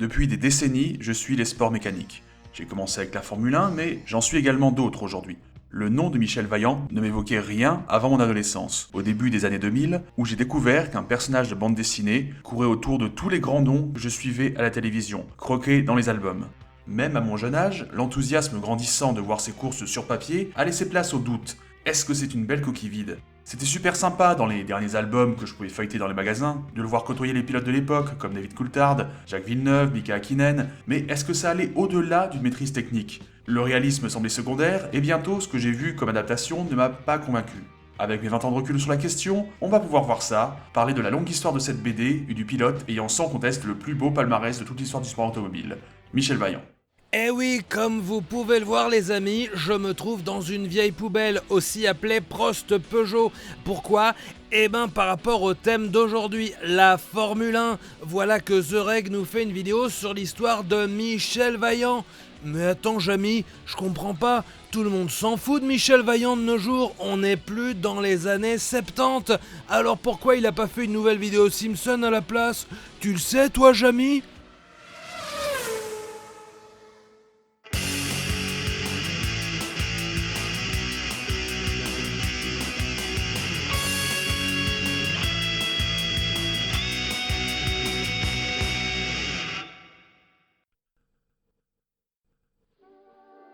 Depuis des décennies, je suis les sports mécaniques. J'ai commencé avec la Formule 1, mais j'en suis également d'autres aujourd'hui. Le nom de Michel Vaillant ne m'évoquait rien avant mon adolescence, au début des années 2000, où j'ai découvert qu'un personnage de bande dessinée courait autour de tous les grands noms que je suivais à la télévision, croqués dans les albums. Même à mon jeune âge, l'enthousiasme grandissant de voir ces courses sur papier a laissé place au doute. Est-ce que c'est une belle coquille vide ? C'était super sympa dans les derniers albums que je pouvais feuilleter dans les magasins, de le voir côtoyer les pilotes de l'époque, comme David Coulthard, Jacques Villeneuve, Mika Häkkinen, mais est-ce que ça allait au-delà d'une maîtrise technique ? Le réalisme semblait secondaire, et bientôt ce que j'ai vu comme adaptation ne m'a pas convaincu. Avec mes 20 ans de recul sur la question, on va pouvoir voir ça, parler de la longue histoire de cette BD et du pilote ayant sans conteste le plus beau palmarès de toute l'histoire du sport automobile, Michel Vaillant. Eh oui, comme vous pouvez le voir les amis, je me trouve dans une vieille poubelle, aussi appelée Prost Peugeot. Pourquoi ? Eh ben par rapport au thème d'aujourd'hui, la Formule 1. Voilà que The Reg nous fait une vidéo sur l'histoire de Michel Vaillant. Mais attends Jamy, je comprends pas, tout le monde s'en fout de Michel Vaillant de nos jours, on n'est plus dans les années 70. Alors pourquoi il a pas fait une nouvelle vidéo Simpson à la place ? Tu le sais toi Jamy ?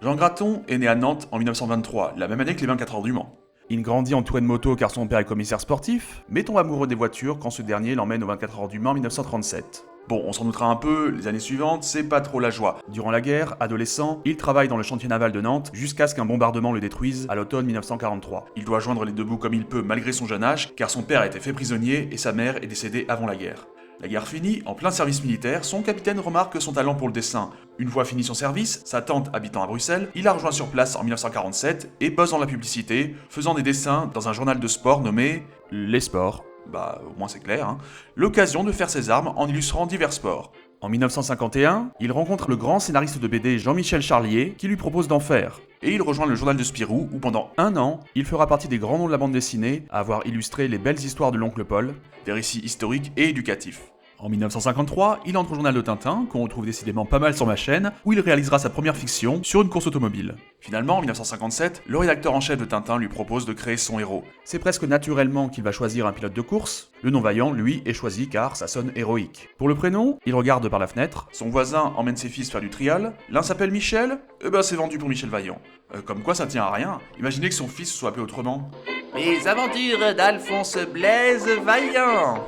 Jean Graton est né à Nantes en 1923, la même année que les 24 heures du Mans. Il grandit entouré de motos car son père est commissaire sportif, mais tombe amoureux des voitures quand ce dernier l'emmène aux 24 heures du Mans en 1937. Bon, on s'en doutera un peu, les années suivantes, c'est pas trop la joie. Durant la guerre, adolescent, il travaille dans le chantier naval de Nantes jusqu'à ce qu'un bombardement le détruise à l'automne 1943. Il doit joindre les deux bouts comme il peut malgré son jeune âge, car son père a été fait prisonnier et sa mère est décédée avant la guerre. La guerre finie, en plein service militaire, son capitaine remarque son talent pour le dessin. Une fois fini son service, sa tante habitant à Bruxelles, il la rejoint sur place en 1947 et bosse dans la publicité, faisant des dessins dans un journal de sport nommé Les Sports. Bah, au moins c'est clair, hein. L'occasion de faire ses armes en illustrant divers sports. En 1951, il rencontre le grand scénariste de BD Jean-Michel Charlier qui lui propose d'en faire. Et il rejoint le journal de Spirou où pendant un an, il fera partie des grands noms de la bande dessinée à avoir illustré les belles histoires de l'oncle Paul, des récits historiques et éducatifs. En 1953, il entre au journal de Tintin, qu'on retrouve décidément pas mal sur ma chaîne, où il réalisera sa première fiction sur une course automobile. Finalement, en 1957, le rédacteur en chef de Tintin lui propose de créer son héros. C'est presque naturellement qu'il va choisir un pilote de course. Le nom Vaillant, lui, est choisi car ça sonne héroïque. Pour le prénom, il regarde par la fenêtre, son voisin emmène ses fils faire du trial, l'un s'appelle Michel, et ben c'est vendu pour Michel Vaillant. Comme quoi ça tient à rien, imaginez que son fils soit appelé autrement. Les aventures d'Alphonse Blaise Vaillant.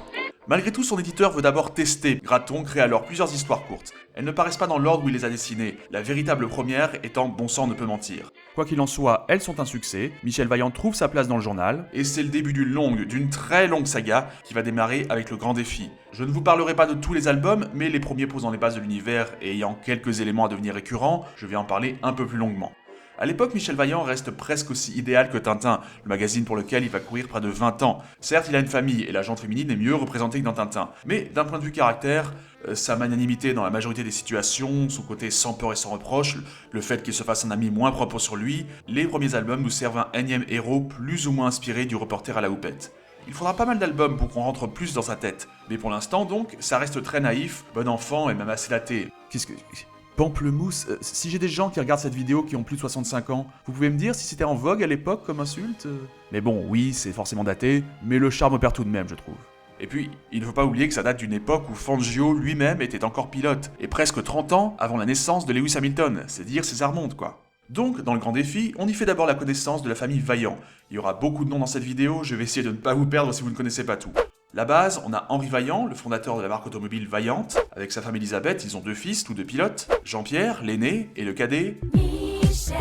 Malgré tout, son éditeur veut d'abord tester. Graton crée alors plusieurs histoires courtes. Elles ne paraissent pas dans l'ordre où il les a dessinées, la véritable première étant Bon sang ne peut mentir. Quoi qu'il en soit, elles sont un succès, Michel Vaillant trouve sa place dans le journal, et c'est le début d'une très longue saga qui va démarrer avec le grand défi. Je ne vous parlerai pas de tous les albums, mais les premiers posant les bases de l'univers et ayant quelques éléments à devenir récurrents, je vais en parler un peu plus longuement. À l'époque, Michel Vaillant reste presque aussi idéal que Tintin, le magazine pour lequel il va courir près de 20 ans. Certes, il a une famille et la gente féminine est mieux représentée que dans Tintin, mais d'un point de vue caractère, sa magnanimité dans la majorité des situations, son côté sans peur et sans reproche, le fait qu'il se fasse un ami moins propre sur lui, les premiers albums nous servent un énième héros plus ou moins inspiré du reporter à la houppette. Il faudra pas mal d'albums pour qu'on rentre plus dans sa tête, mais pour l'instant donc, ça reste très naïf, bon enfant et même assez laté. Pamplemousse, si j'ai des gens qui regardent cette vidéo qui ont plus de 65 ans, vous pouvez me dire si c'était en vogue à l'époque comme insulte ? Mais bon, oui, c'est forcément daté, mais le charme opère tout de même, je trouve. Et puis, il ne faut pas oublier que ça date d'une époque où Fangio lui-même était encore pilote, et presque 30 ans avant la naissance de Lewis Hamilton, c'est dire ses remonte quoi. Donc, dans le grand défi, on y fait d'abord la connaissance de la famille Vaillant. Il y aura beaucoup de noms dans cette vidéo, je vais essayer de ne pas vous perdre si vous ne connaissez pas tout. La base, on a Henri Vaillant, le fondateur de la marque automobile Vaillante. Avec sa femme Elisabeth, ils ont deux fils, tous deux pilotes. Jean-Pierre, l'aîné, et le cadet. Michel.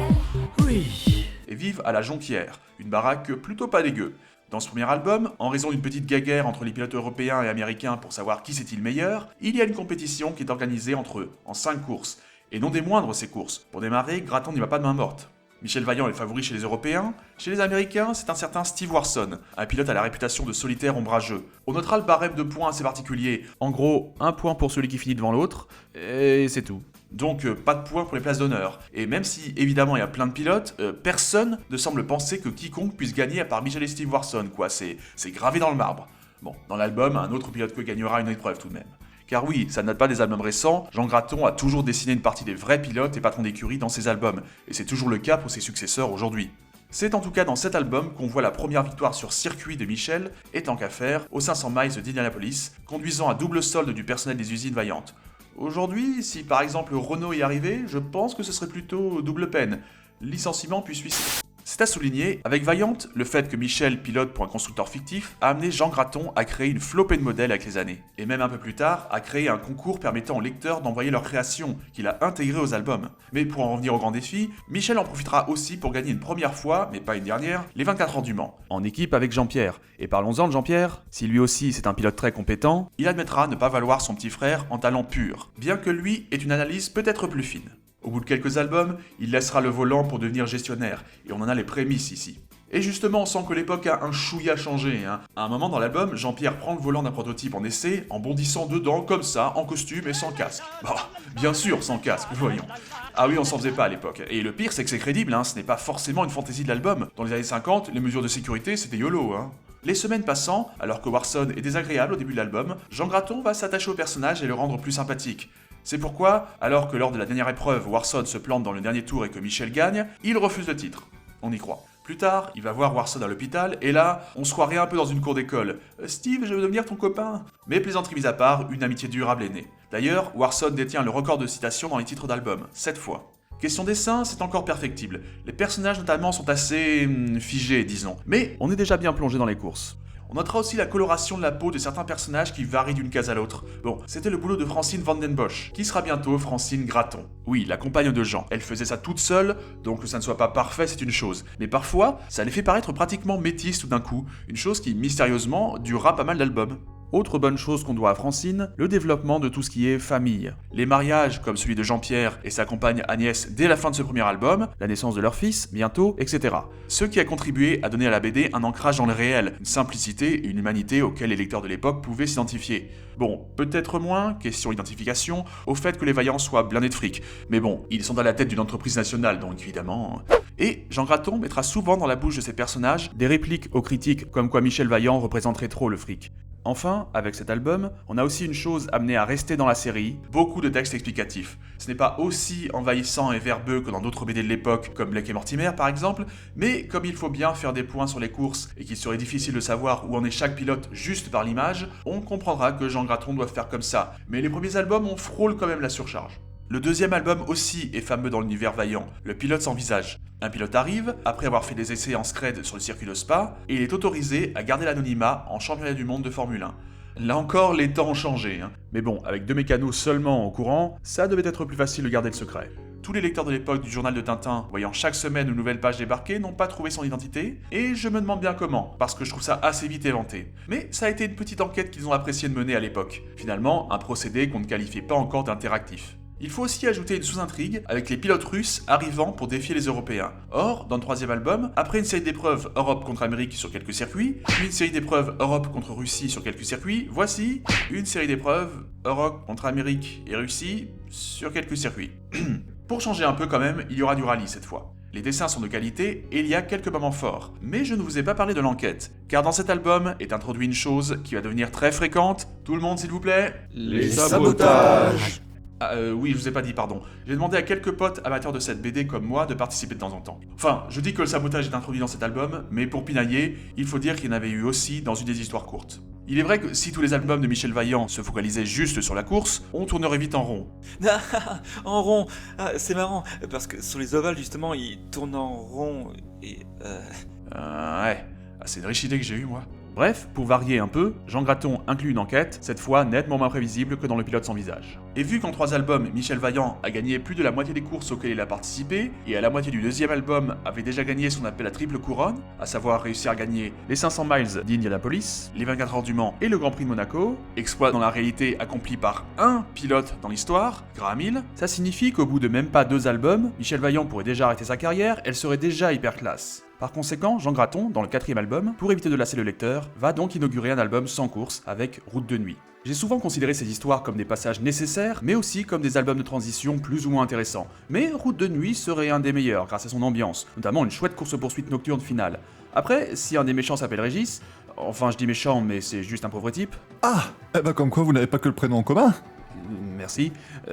Oui. Et vivent à la Jonquière, une baraque plutôt pas dégueu. Dans ce premier album, en raison d'une petite guéguerre entre les pilotes européens et américains pour savoir qui c'est-il meilleur, il y a une compétition qui est organisée entre eux, en 5 courses. Et non des moindres ces courses. Pour démarrer, Graton n'y va pas de main morte. Michel Vaillant est le favori chez les Européens. Chez les Américains, c'est un certain Steve Warson, un pilote à la réputation de solitaire ombrageux. On notera le barème de points assez particulier. En gros, un point pour celui qui finit devant l'autre, et c'est tout. Donc pas de points pour les places d'honneur. Et même si évidemment il y a plein de pilotes, personne ne semble penser que quiconque puisse gagner à part Michel et Steve Warson, quoi. C'est gravé dans le marbre. Bon, dans l'album, un autre pilote que gagnera une épreuve tout de même. Car oui, ça ne date pas des albums récents, Jean Graton a toujours dessiné une partie des vrais pilotes et patrons d'écurie dans ses albums, et c'est toujours le cas pour ses successeurs aujourd'hui. C'est en tout cas dans cet album qu'on voit la première victoire sur circuit de Michel, et tant qu'à faire, aux 500 miles d'Indianapolis, conduisant à double solde du personnel des usines Vaillant. Aujourd'hui, si par exemple Renault y arrivait, je pense que ce serait plutôt double peine, licenciement puis suicide. C'est à souligner, avec Vaillant, le fait que Michel pilote pour un constructeur fictif a amené Jean Graton à créer une flopée de modèles avec les années. Et même un peu plus tard, à créer un concours permettant aux lecteurs d'envoyer leurs créations, qu'il a intégrées aux albums. Mais pour en revenir au grand défi, Michel en profitera aussi pour gagner une première fois, mais pas une dernière, les 24 heures du Mans, en équipe avec Jean-Pierre. Et parlons-en de Jean-Pierre, si lui aussi c'est un pilote très compétent, il admettra ne pas valoir son petit frère en talent pur, bien que lui ait une analyse peut-être plus fine. Au bout de quelques albums, il laissera le volant pour devenir gestionnaire, et on en a les prémices ici. Et justement, on sent que l'époque a un chouïa changé. À un moment dans l'album, Jean-Pierre prend le volant d'un prototype en essai, en bondissant dedans, comme ça, en costume et sans casque. Bah, bien sûr, sans casque, voyons. Ah oui, on s'en faisait pas à l'époque. Et le pire, c'est que c'est crédible, ce n'est pas forcément une fantaisie de l'album. Dans les années 50, les mesures de sécurité, c'était YOLO, Les semaines passant, alors que Warson est désagréable au début de l'album, Jean Graton va s'attacher au personnage et le rendre plus sympathique. C'est pourquoi, alors que lors de la dernière épreuve, Warson se plante dans le dernier tour et que Michel gagne, il refuse le titre. On y croit. Plus tard, il va voir Warson à l'hôpital, et là, on se croirait un peu dans une cour d'école. « Steve, je veux devenir ton copain !» Mais plaisanterie mise à part, une amitié durable est née. D'ailleurs, Warson détient le record de citations dans les titres d'album, 7 fois. Question dessin, c'est encore perfectible. Les personnages notamment sont assez figés, disons. Mais on est déjà bien plongé dans les courses. On notera aussi la coloration de la peau de certains personnages qui varient d'une case à l'autre. Bon, c'était le boulot de Francine Vandenbosch, qui sera bientôt Francine Graton. Oui, la compagne de Jean. Elle faisait ça toute seule, donc que ça ne soit pas parfait, c'est une chose. Mais parfois, ça les fait paraître pratiquement métisses tout d'un coup, une chose qui, mystérieusement, durera pas mal d'albums. Autre bonne chose qu'on doit à Francine, le développement de tout ce qui est famille. Les mariages, comme celui de Jean-Pierre et sa compagne Agnès dès la fin de ce premier album, la naissance de leur fils, bientôt, etc. Ce qui a contribué à donner à la BD un ancrage dans le réel, une simplicité et une humanité auxquelles les lecteurs de l'époque pouvaient s'identifier. Bon, peut-être moins, question identification, au fait que les Vaillants soient blindés de fric. Mais bon, ils sont à la tête d'une entreprise nationale, donc évidemment... Et Jean Graton mettra souvent dans la bouche de ses personnages des répliques aux critiques comme quoi Michel Vaillant représenterait trop le fric. Enfin, avec cet album, on a aussi une chose amenée à rester dans la série, beaucoup de textes explicatifs. Ce n'est pas aussi envahissant et verbeux que dans d'autres BD de l'époque, comme Blake et Mortimer par exemple, mais comme il faut bien faire des points sur les courses et qu'il serait difficile de savoir où en est chaque pilote juste par l'image, on comprendra que Jean Graton doit faire comme ça, mais les premiers albums on frôle quand même la surcharge. Le deuxième album aussi est fameux dans l'univers Vaillant, Le pilote sans visage. Un pilote arrive, après avoir fait des essais en scred sur le circuit de Spa, et il est autorisé à garder l'anonymat en championnat du monde de Formule 1. Là encore, les temps ont changé, Mais bon, avec 2 mécanos seulement au courant, ça devait être plus facile de garder le secret. Tous les lecteurs de l'époque du journal de Tintin, voyant chaque semaine une nouvelle page débarquer, n'ont pas trouvé son identité, et je me demande bien comment, parce que je trouve ça assez vite éventé. Mais ça a été une petite enquête qu'ils ont apprécié de mener à l'époque. Finalement, un procédé qu'on ne qualifiait pas encore d'interactif. Il faut aussi ajouter une sous-intrigue avec les pilotes russes arrivant pour défier les Européens. Or, dans le troisième album, après une série d'épreuves Europe contre Amérique sur quelques circuits, puis une série d'épreuves Europe contre Russie sur quelques circuits, voici une série d'épreuves Europe contre Amérique et Russie sur quelques circuits. Pour changer un peu quand même, il y aura du rallye cette fois. Les dessins sont de qualité et il y a quelques moments forts. Mais je ne vous ai pas parlé de l'enquête, car dans cet album est introduit une chose qui va devenir très fréquente. Tout le monde s'il vous plaît ? Les sabotages. Oui, je vous ai pas dit, pardon. J'ai demandé à quelques potes amateurs de cette BD comme moi de participer de temps en temps. Enfin, je dis que le sabotage est introduit dans cet album, mais pour pinailler, il faut dire qu'il y en avait eu aussi dans une des histoires courtes. Il est vrai que si tous les albums de Michel Vaillant se focalisaient juste sur la course, on tournerait vite en rond. En rond. C'est marrant, parce que sur les ovales, justement, ils tournent en rond et... Ouais, c'est une riche idée que j'ai eue, moi. Bref, pour varier un peu, Jean Graton inclut une enquête, cette fois nettement moins prévisible que dans Le pilote sans visage. Et vu qu'en 3 albums, Michel Vaillant a gagné plus de la moitié des courses auxquelles il a participé, et à la moitié du deuxième album avait déjà gagné ce qu'on appelle la triple couronne, à savoir réussir à gagner les 500 miles d'Indianapolis, les 24 heures du Mans et le Grand Prix de Monaco, exploit dans la réalité accompli par un pilote dans l'histoire, Graham Hill, ça signifie qu'au bout de même pas 2 albums, Michel Vaillant pourrait déjà arrêter sa carrière, elle serait déjà hyper classe. Par conséquent, Jean Graton, dans le 4e album, pour éviter de lasser le lecteur, va donc inaugurer un album sans course avec Route de nuit. J'ai souvent considéré ces histoires comme des passages nécessaires, mais aussi comme des albums de transition plus ou moins intéressants. Mais Route de nuit serait un des meilleurs grâce à son ambiance, notamment une chouette course-poursuite nocturne finale. Après, si un des méchants s'appelle Régis, Enfin, je dis méchant, mais c'est juste un pauvre type. Ah, eh ben comme quoi vous n'avez pas que le prénom en commun. Merci.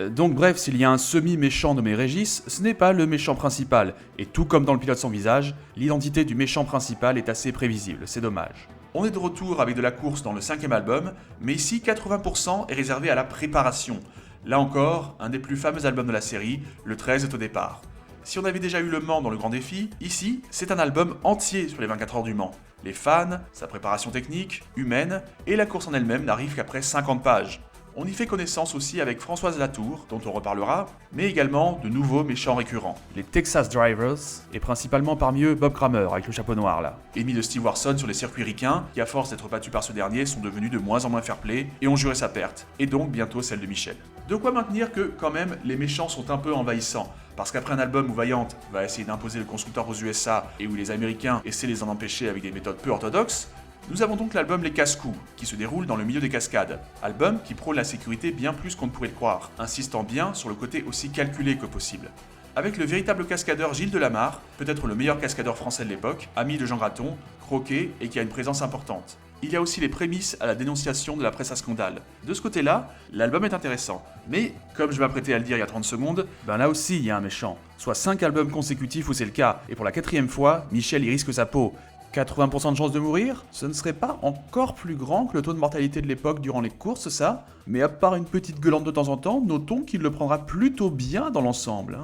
Donc bref, s'il y a un semi-méchant nommé Régis, ce n'est pas le méchant principal. Et tout comme dans le pilote sans visage, l'identité du méchant principal est assez prévisible, c'est dommage. On est de retour avec de la course dans le 5e album, mais ici 80% est réservé à la préparation. Là encore, un des plus fameux albums de la série, le 13 est au départ. Si on avait déjà eu Le Mans dans le Grand Défi, ici, c'est un album entier sur les 24 heures du Mans. Les fans, sa préparation technique, humaine, et la course en elle-même n'arrivent qu'après 50 pages. On y fait connaissance aussi avec Françoise Latour, dont on reparlera, mais également de nouveaux méchants récurrents. Les Texas Drivers, et principalement parmi eux Bob Kramer, avec le chapeau noir là. Ennemi de Steve Warson sur les circuits ricains, qui à force d'être battus par ce dernier sont devenus de moins en moins fair-play, et ont juré sa perte, et donc bientôt celle de Michel. De quoi maintenir que, quand même, les méchants sont un peu envahissants, parce qu'après un album où Valiant va essayer d'imposer le constructeur aux USA, et où les Américains essaient de les en empêcher avec des méthodes peu orthodoxes, nous avons donc l'album Les Casse-Coups, qui se déroule dans le milieu des cascades. Album qui prône la sécurité bien plus qu'on ne pourrait le croire, insistant bien sur le côté aussi calculé que possible. Avec le véritable cascadeur Gilles Delamarre, peut-être le meilleur cascadeur français de l'époque, ami de Jean Graton, croqué et qui a une présence importante. Il y a aussi les prémices à la dénonciation de la presse à scandale. De ce côté-là, l'album est intéressant. Mais, comme je m'apprêtais à le dire il y a 30 secondes, ben là aussi il y a un méchant. Soit 5 albums consécutifs où c'est le cas, et pour la 4e fois, Michel y risque sa peau. 80% de chances de mourir, ce ne serait pas encore plus grand que le taux de mortalité de l'époque durant les courses, ça. Mais à part une petite gueulante de temps en temps, notons qu'il le prendra plutôt bien dans l'ensemble.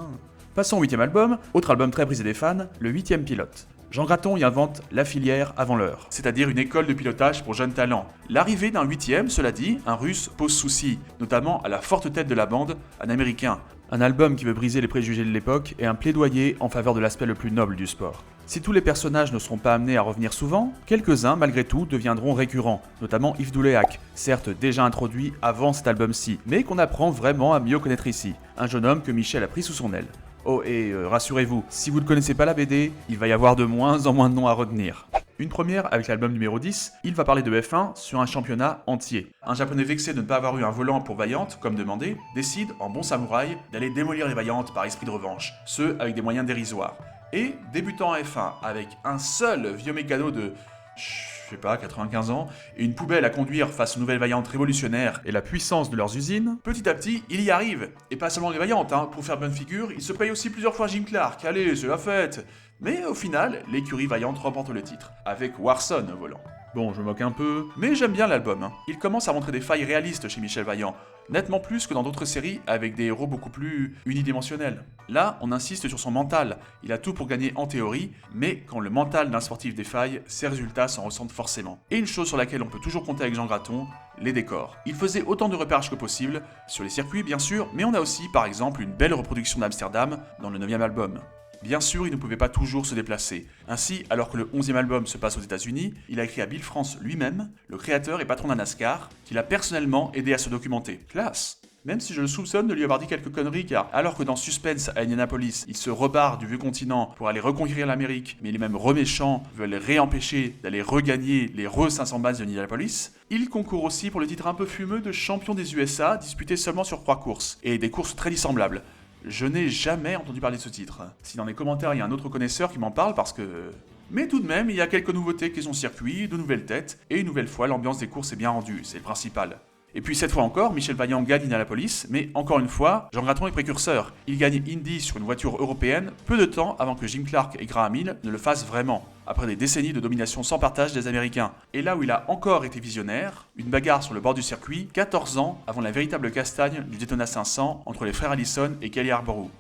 Passons au 8e album, autre album très prisé des fans, le 8e pilote. Jean Graton y invente la filière avant l'heure, c'est-à-dire une école de pilotage pour jeunes talents. L'arrivée d'un 8e, cela dit, un russe, pose souci, notamment à la forte tête de la bande, un américain. Un album qui veut briser les préjugés de l'époque et un plaidoyer en faveur de l'aspect le plus noble du sport. Si tous les personnages ne seront pas amenés à revenir souvent, quelques-uns malgré tout deviendront récurrents, notamment Yves Douléac, certes déjà introduit avant cet album-ci, mais qu'on apprend vraiment à mieux connaître ici, un jeune homme que Michel a pris sous son aile. Oh et rassurez-vous, si vous ne connaissez pas la BD, il va y avoir de moins en moins de noms à retenir. Une première avec l'album numéro 10, il va parler de F1 sur un championnat entier. Un japonais vexé de ne pas avoir eu un volant pour Valiant, comme demandé, décide, en bon samouraï, d'aller démolir les Valiant par esprit de revanche, ce avec des moyens dérisoires. Et, débutant en F1 avec un seul vieux mécano de... je sais pas, 95 ans, et une poubelle à conduire face aux nouvelles Vaillantes révolutionnaires et la puissance de leurs usines, petit à petit, il y arrive. Et pas seulement les Vaillantes, pour faire bonne figure, il se paye aussi plusieurs fois Jim Clark, allez, c'est la fête. Mais au final, l'écurie Vaillante remporte le titre, avec Warson au volant. Bon, je me moque un peu, mais j'aime bien l'album. Il commence à montrer des failles réalistes chez Michel Vaillant, nettement plus que dans d'autres séries avec des héros beaucoup plus unidimensionnels. Là, on insiste sur son mental. Il a tout pour gagner en théorie, mais quand le mental d'un sportif défaille, ses résultats s'en ressentent forcément. Et une chose sur laquelle on peut toujours compter avec Jean Graton, les décors. Il faisait autant de repérages que possible, sur les circuits bien sûr, mais on a aussi par exemple une belle reproduction d'Amsterdam dans le 9e album. Bien sûr, il ne pouvait pas toujours se déplacer. Ainsi, alors que le 11e album se passe aux États-Unis, il a écrit à Bill France lui-même, le créateur et patron d'un NASCAR, qui l'a personnellement aidé à se documenter. Classe! Même si je le soupçonne de lui avoir dit quelques conneries, car alors que dans Suspense à Indianapolis, il se rebarre du vieux continent pour aller reconquérir l'Amérique, mais les mêmes reméchants veulent réempêcher d'aller regagner les re-500 bases de Indianapolis, il concourt aussi pour le titre un peu fumeux de champion des USA, disputé seulement sur 3 courses, et des courses très dissemblables. Je n'ai jamais entendu parler de ce titre. Si dans les commentaires il y a un autre connaisseur qui m'en parle parce que... Mais tout de même, il y a quelques nouveautés qui sont circuit, de nouvelles têtes, et une nouvelle fois, l'ambiance des courses est bien rendue, c'est le principal. Et puis cette fois encore, Michel Vaillant gagne Indianapolis, mais encore une fois, Jean Graton est précurseur. Il gagne Indy sur une voiture européenne, peu de temps avant que Jim Clark et Graham Hill ne le fassent vraiment, après des décennies de domination sans partage des Américains. Et là où il a encore été visionnaire, une bagarre sur le bord du circuit, 14 ans avant la véritable castagne du Daytona 500 entre les frères Allison et Kelly Yarborough.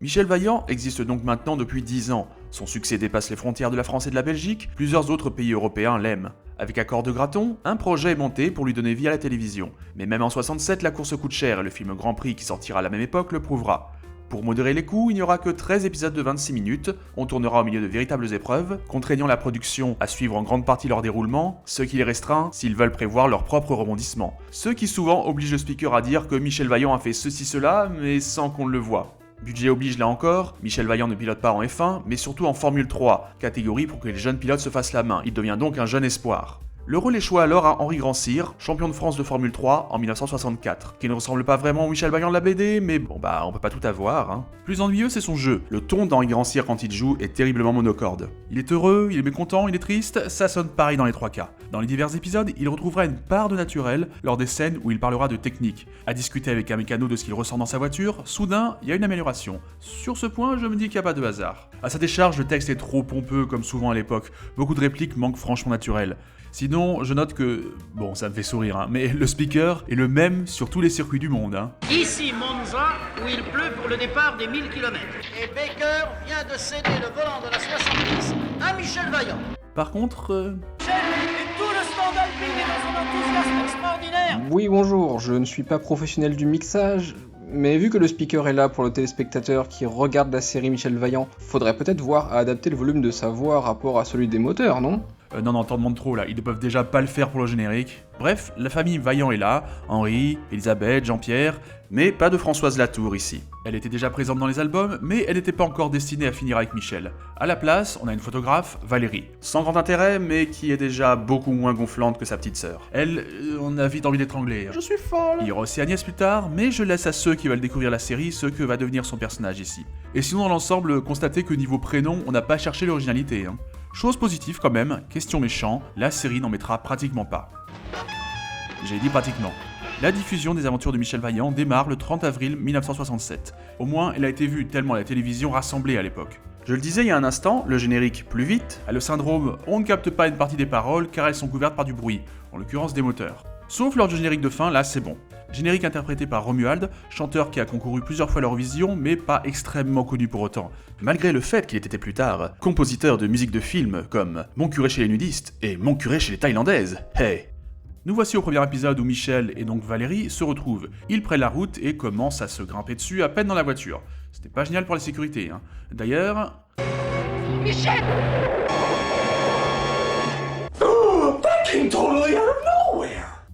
Michel Vaillant existe donc maintenant depuis 10 ans. Son succès dépasse les frontières de la France et de la Belgique, plusieurs autres pays européens l'aiment. Avec Accord de Graton, un projet est monté pour lui donner vie à la télévision. Mais même en 67, la course coûte cher et le film Grand Prix qui sortira à la même époque le prouvera. Pour modérer les coûts, il n'y aura que 13 épisodes de 26 minutes, on tournera au milieu de véritables épreuves, contraignant la production à suivre en grande partie leur déroulement, ce qui les restreint s'ils veulent prévoir leurs propres rebondissements. Ce qui souvent oblige le speaker à dire que Michel Vaillant a fait ceci-cela, mais sans qu'on le voie. Budget oblige là encore, Michel Vaillant ne pilote pas en F1, mais surtout en Formule 3, catégorie pour que les jeunes pilotes se fassent la main, il devient donc un jeune espoir. Le rôle échoua alors à Henri Grandcir, champion de France de Formule 3 en 1964, qui ne ressemble pas vraiment au Michel Vaillant de la BD, mais bon bah on peut pas tout avoir, hein. Plus ennuyeux c'est son jeu. Le ton d'Henri Grandcir quand il joue est terriblement monocorde. Il est heureux, il est mécontent, il est triste, ça sonne pareil dans les trois cas. Dans les divers épisodes, il retrouvera une part de naturel lors des scènes où il parlera de technique. À discuter avec un mécano de ce qu'il ressent dans sa voiture, soudain, il y a une amélioration. Sur ce point, je me dis qu'il n'y a pas de hasard. À sa décharge, le texte est trop pompeux comme souvent à l'époque. Beaucoup de répliques manquent franchement naturelles. Sinon, je note que, bon ça me fait sourire, hein, mais le speaker est le même sur tous les circuits du monde. Hein. Ici Monza, où il pleut pour le départ des 1000 km. Et Baker vient de céder le volant de la 70 à Michel Vaillant. Par contre... Michel et tout le stand alpine est dans son enthousiasme extraordinaire. Oui, bonjour, je ne suis pas professionnel du mixage, mais vu que le speaker est là pour le téléspectateur qui regarde la série Michel Vaillant, faudrait peut-être voir à adapter le volume de sa voix rapport à celui des moteurs, non ? Non, t'en demandes trop là, ils ne peuvent déjà pas le faire pour le générique. Bref, la famille Vaillant est là, Henri, Elisabeth, Jean-Pierre, mais pas de Françoise Latour ici. Elle était déjà présente dans les albums, mais elle n'était pas encore destinée à finir avec Michel. À la place, on a une photographe, Valérie. Sans grand intérêt, mais qui est déjà beaucoup moins gonflante que sa petite sœur. Elle, on a vite envie d'étrangler. Je suis folle. Il y aura aussi Agnès plus tard, mais je laisse à ceux qui veulent découvrir la série ce que va devenir son personnage ici. Et sinon dans l'ensemble, constatez que niveau prénom, on n'a pas cherché l'originalité. Hein. Chose positive quand même, question méchant, la série n'en mettra pratiquement pas. J'ai dit pratiquement. La diffusion des aventures de Michel Vaillant démarre le 30 avril 1967. Au moins, elle a été vue tellement la télévision rassemblée à l'époque. Je le disais il y a un instant, le générique plus vite a le syndrome on ne capte pas une partie des paroles car elles sont couvertes par du bruit, en l'occurrence des moteurs. Sauf lors du générique de fin, là c'est bon. Générique interprété par Romuald, chanteur qui a concouru plusieurs fois à l'Eurovision, mais pas extrêmement connu pour autant. Malgré le fait qu'il ait été plus tard compositeur de musique de films comme Mon curé chez les nudistes et Mon curé chez les Thaïlandaises. Hey! Nous voici au premier épisode où Michel et donc Valérie se retrouvent. Ils prennent la route et commencent à se grimper dessus à peine dans la voiture. C'était pas génial pour la sécurité, hein. D'ailleurs... Michel!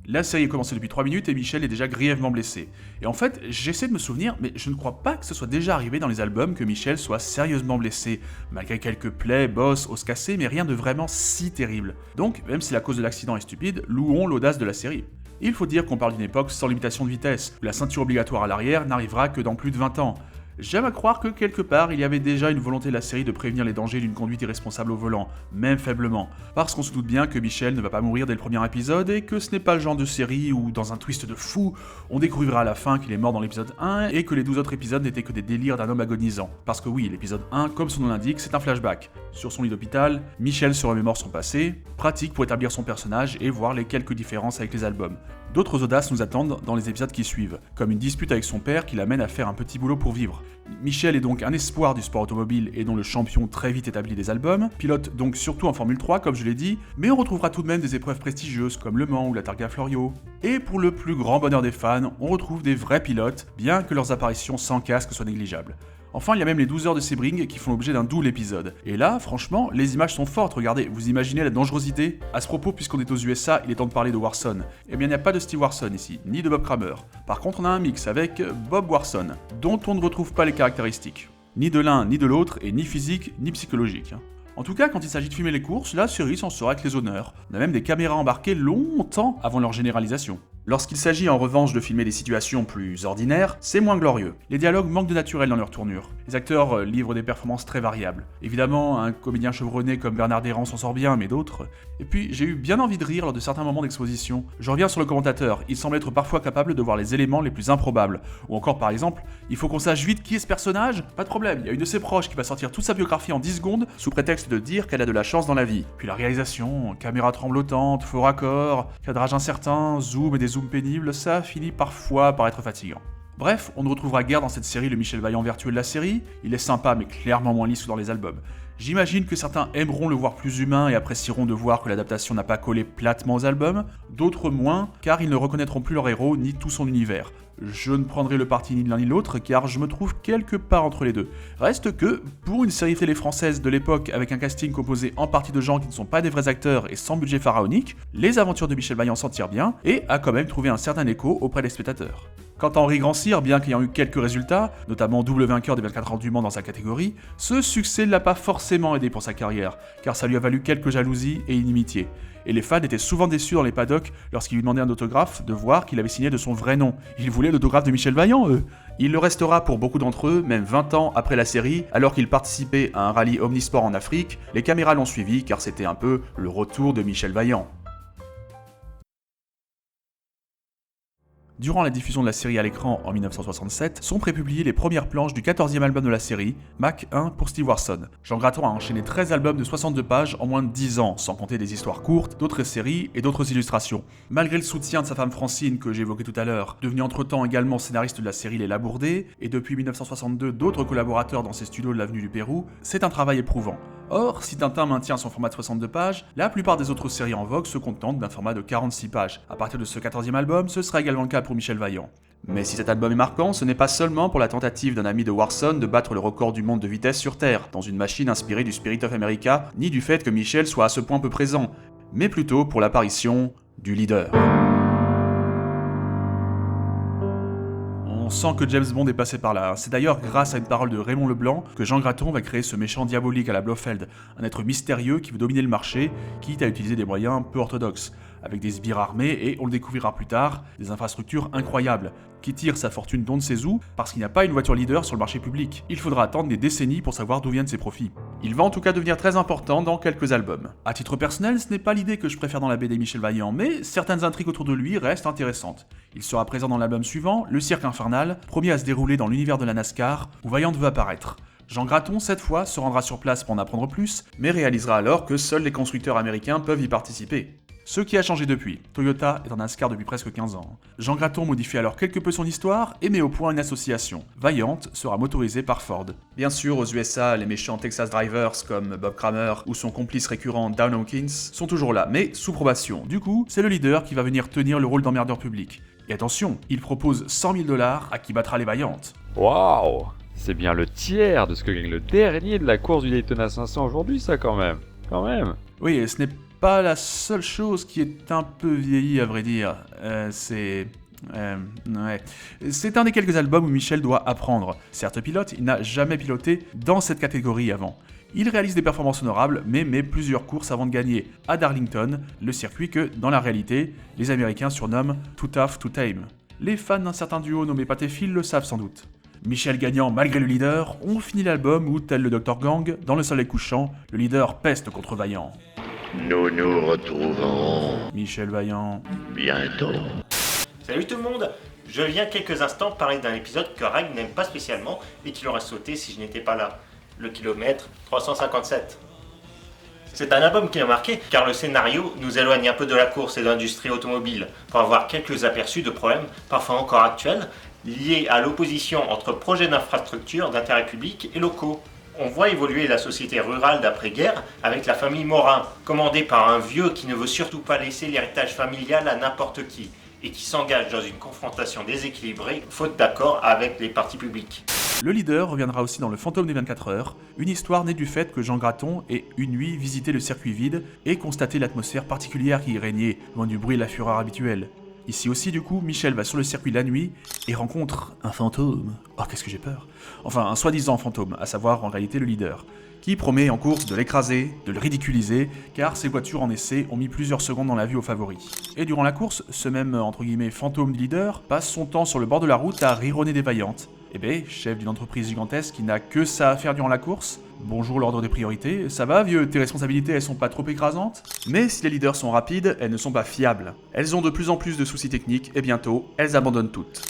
La série a commencé depuis 3 minutes et Michel est déjà grièvement blessé. Et en fait, j'essaie de me souvenir, mais je ne crois pas que ce soit déjà arrivé dans les albums que Michel soit sérieusement blessé, malgré quelques plaies, bosses, os cassés, mais rien de vraiment si terrible. Donc, même si la cause de l'accident est stupide, louons l'audace de la série. Il faut dire qu'on parle d'une époque sans limitation de vitesse, où la ceinture obligatoire à l'arrière n'arrivera que dans plus de 20 ans. J'aime à croire que quelque part, il y avait déjà une volonté de la série de prévenir les dangers d'une conduite irresponsable au volant, même faiblement. Parce qu'on se doute bien que Michel ne va pas mourir dès le premier épisode et que ce n'est pas le genre de série où, dans un twist de fou, on découvrira à la fin qu'il est mort dans l'épisode 1 et que les 12 autres épisodes n'étaient que des délires d'un homme agonisant. Parce que oui, l'épisode 1, comme son nom l'indique, c'est un flashback. Sur son lit d'hôpital, Michel se remémore son passé, pratique pour établir son personnage et voir les quelques différences avec les albums. D'autres audaces nous attendent dans les épisodes qui suivent, comme une dispute avec son père qui l'amène à faire un petit boulot pour vivre. Michel est donc un espoir du sport automobile et dont le champion très vite établi des albums, pilote donc surtout en Formule 3 comme je l'ai dit, mais on retrouvera tout de même des épreuves prestigieuses comme Le Mans ou la Targa Florio. Et pour le plus grand bonheur des fans, on retrouve des vrais pilotes, bien que leurs apparitions sans casque soient négligeables. Enfin, il y a même les 12 heures de Sebring qui font l'objet d'un double épisode. Et là, franchement, les images sont fortes, regardez, vous imaginez la dangerosité? À ce propos, puisqu'on est aux USA, il est temps de parler de Warson. Eh bien, il n'y a pas de Steve Warson ici, ni de Bob Kramer. Par contre, on a un mix avec Bob Warson, dont on ne retrouve pas les caractéristiques. Ni de l'un, ni de l'autre, et ni physique, ni psychologique. En tout cas, quand il s'agit de filmer les courses, la série s'en sort avec les honneurs. On a même des caméras embarquées longtemps avant leur généralisation. Lorsqu'il s'agit en revanche de filmer des situations plus ordinaires, c'est moins glorieux. Les dialogues manquent de naturel dans leur tournure. Les acteurs livrent des performances très variables. Évidemment, un comédien chevronné comme Bernard Desrand s'en sort bien, mais d'autres... Et puis, j'ai eu bien envie de rire lors de certains moments d'exposition. Je reviens sur le commentateur, il semble être parfois capable de voir les éléments les plus improbables. Ou encore par exemple, il faut qu'on sache vite qui est ce personnage? Pas de problème, il y a une de ses proches qui va sortir toute sa biographie en 10 secondes, sous prétexte de dire qu'elle a de la chance dans la vie. Puis la réalisation, caméra tremblotante, faux raccord, cadrage incertain, zoom et des zooms pénibles, ça finit parfois par être fatigant. Bref, on ne retrouvera guère dans cette série le Michel Vaillant vertueux de la série, il est sympa mais clairement moins lisse que dans les albums. J'imagine que certains aimeront le voir plus humain et apprécieront de voir que l'adaptation n'a pas collé platement aux albums, d'autres moins, car ils ne reconnaîtront plus leur héros ni tout son univers. Je ne prendrai le parti ni de l'un ni de l'autre, car je me trouve quelque part entre les deux. Reste que, pour une série télé française de l'époque avec un casting composé en partie de gens qui ne sont pas des vrais acteurs et sans budget pharaonique, les aventures de Michel Vaillant s'en tirent bien, et a quand même trouvé un certain écho auprès des spectateurs. Quant à Henri Grandcir, bien qu'ayant eu quelques résultats, notamment double vainqueur des 24 heures du Mans dans sa catégorie, ce succès ne l'a pas forcément forcément aidé pour sa carrière, car ça lui a valu quelques jalousies et inimitiés. Et les fans étaient souvent déçus dans les paddocks lorsqu'ils lui demandaient un autographe de voir qu'il avait signé de son vrai nom. Ils voulaient l'autographe de Michel Vaillant, eux. Il le restera pour beaucoup d'entre eux, même 20 ans après la série, alors qu'il participait à un rallye omnisport en Afrique, les caméras l'ont suivi car c'était un peu le retour de Michel Vaillant. Durant la diffusion de la série à l'écran en 1967, sont prépubliées les premières planches du 14e album de la série, Mach 1 pour Steve Warson. Jean Graton a enchaîné 13 albums de 62 pages en moins de 10 ans, sans compter des histoires courtes, d'autres séries et d'autres illustrations. Malgré le soutien de sa femme Francine que j'évoquais tout à l'heure, devenu entre-temps également scénariste de la série Les Labourdés, et depuis 1962 d'autres collaborateurs dans ses studios de l'avenue du Pérou, c'est un travail éprouvant. Or, si Tintin maintient son format de 62 pages, la plupart des autres séries en vogue se contentent d'un format de 46 pages. À partir de ce 14e album, ce sera également le cas pour Michel Vaillant. Mais si cet album est marquant, ce n'est pas seulement pour la tentative d'un ami de Warson de battre le record du monde de vitesse sur Terre, dans une machine inspirée du Spirit of America, ni du fait que Michel soit à ce point peu présent, mais plutôt pour l'apparition du leader. On sent que James Bond est passé par là. C'est d'ailleurs grâce à une parole de Raymond Leblanc que Jean Graton va créer ce méchant diabolique à la Blofeld, un être mystérieux qui veut dominer le marché, quitte à utiliser des moyens peu orthodoxes, avec des sbires armés et, on le découvrira plus tard, des infrastructures incroyables, qui tire sa fortune d'on ne sait où parce qu'il n'y a pas une voiture leader sur le marché public. Il faudra attendre des décennies pour savoir d'où viennent ses profits. Il va en tout cas devenir très important dans quelques albums. À titre personnel, ce n'est pas l'idée que je préfère dans la BD Michel Vaillant, mais certaines intrigues autour de lui restent intéressantes. Il sera présent dans l'album suivant, Le Cirque Infernal, premier à se dérouler dans l'univers de la NASCAR, où Vaillant veut apparaître. Jean Graton, cette fois, se rendra sur place pour en apprendre plus, mais réalisera alors que seuls les constructeurs américains peuvent y participer. Ce qui a changé depuis. Toyota est en NASCAR depuis presque 15 ans. Jean Graton modifie alors quelque peu son histoire et met au point une association. Vaillant sera motorisée par Ford. Bien sûr, aux USA, les méchants Texas Drivers comme Bob Kramer ou son complice récurrent Down Hawkins sont toujours là, mais sous probation. Du coup, c'est le leader qui va venir tenir le rôle d'emmerdeur public. Et attention, il propose 100 000 $ à qui battra les Vaillantes. Waouh! C'est bien le tiers de ce que gagne le dernier de la course du Daytona 500 aujourd'hui, ça quand même. Oui, et ce n'est pas la seule chose qui est un peu vieillie, à vrai dire. C'est un des quelques albums où Michel doit apprendre. Certes pilote, il n'a jamais piloté dans cette catégorie avant. Il réalise des performances honorables, mais met plusieurs courses avant de gagner à Darlington, le circuit que, dans la réalité, les Américains surnomment Too Tough to Tame. Les fans d'un certain duo nommé Pat et Phil le savent sans doute. Michel gagnant malgré le leader, on finit l'album où, tel le Dr Gang, dans le soleil couchant, le leader peste contre Vaillant. Nous nous retrouverons Michel Vaillant. bientôt. Salut tout le monde! Je viens quelques instants parler d'un épisode que Rag n'aime pas spécialement et qu'il aurait sauté si je n'étais pas là. Le kilomètre 357. C'est un album qui m'a marqué car le scénario nous éloigne un peu de la course et de l'industrie automobile pour avoir quelques aperçus de problèmes, parfois encore actuels, liés à l'opposition entre projets d'infrastructures d'intérêt public et locaux. On voit évoluer la société rurale d'après-guerre avec la famille Morin, commandée par un vieux qui ne veut surtout pas laisser l'héritage familial à n'importe qui, et qui s'engage dans une confrontation déséquilibrée, faute d'accord avec les partis publics. Le leader reviendra aussi dans Le Fantôme des 24 heures, une histoire née du fait que Jean Graton ait une nuit visité le circuit vide et constaté l'atmosphère particulière qui y régnait, loin du bruit et la fureur habituelle. Ici aussi, du coup, Michel va sur le circuit la nuit et rencontre un fantôme. Oh, qu'est-ce que j'ai peur. Enfin, un soi-disant fantôme, à savoir en réalité le leader, qui promet en course de l'écraser, de le ridiculiser, car ses voitures en essai ont mis plusieurs secondes dans la vue aux favoris. Et durant la course, ce même, entre guillemets, fantôme du leader passe son temps sur le bord de la route à rironner des Vaillantes. Eh ben, chef d'une entreprise gigantesque qui n'a que ça à faire durant la course. Bonjour l'ordre des priorités, ça va vieux, tes responsabilités elles sont pas trop écrasantes? Mais si les leaders sont rapides, elles ne sont pas fiables. Elles ont de plus en plus de soucis techniques et bientôt, elles abandonnent toutes.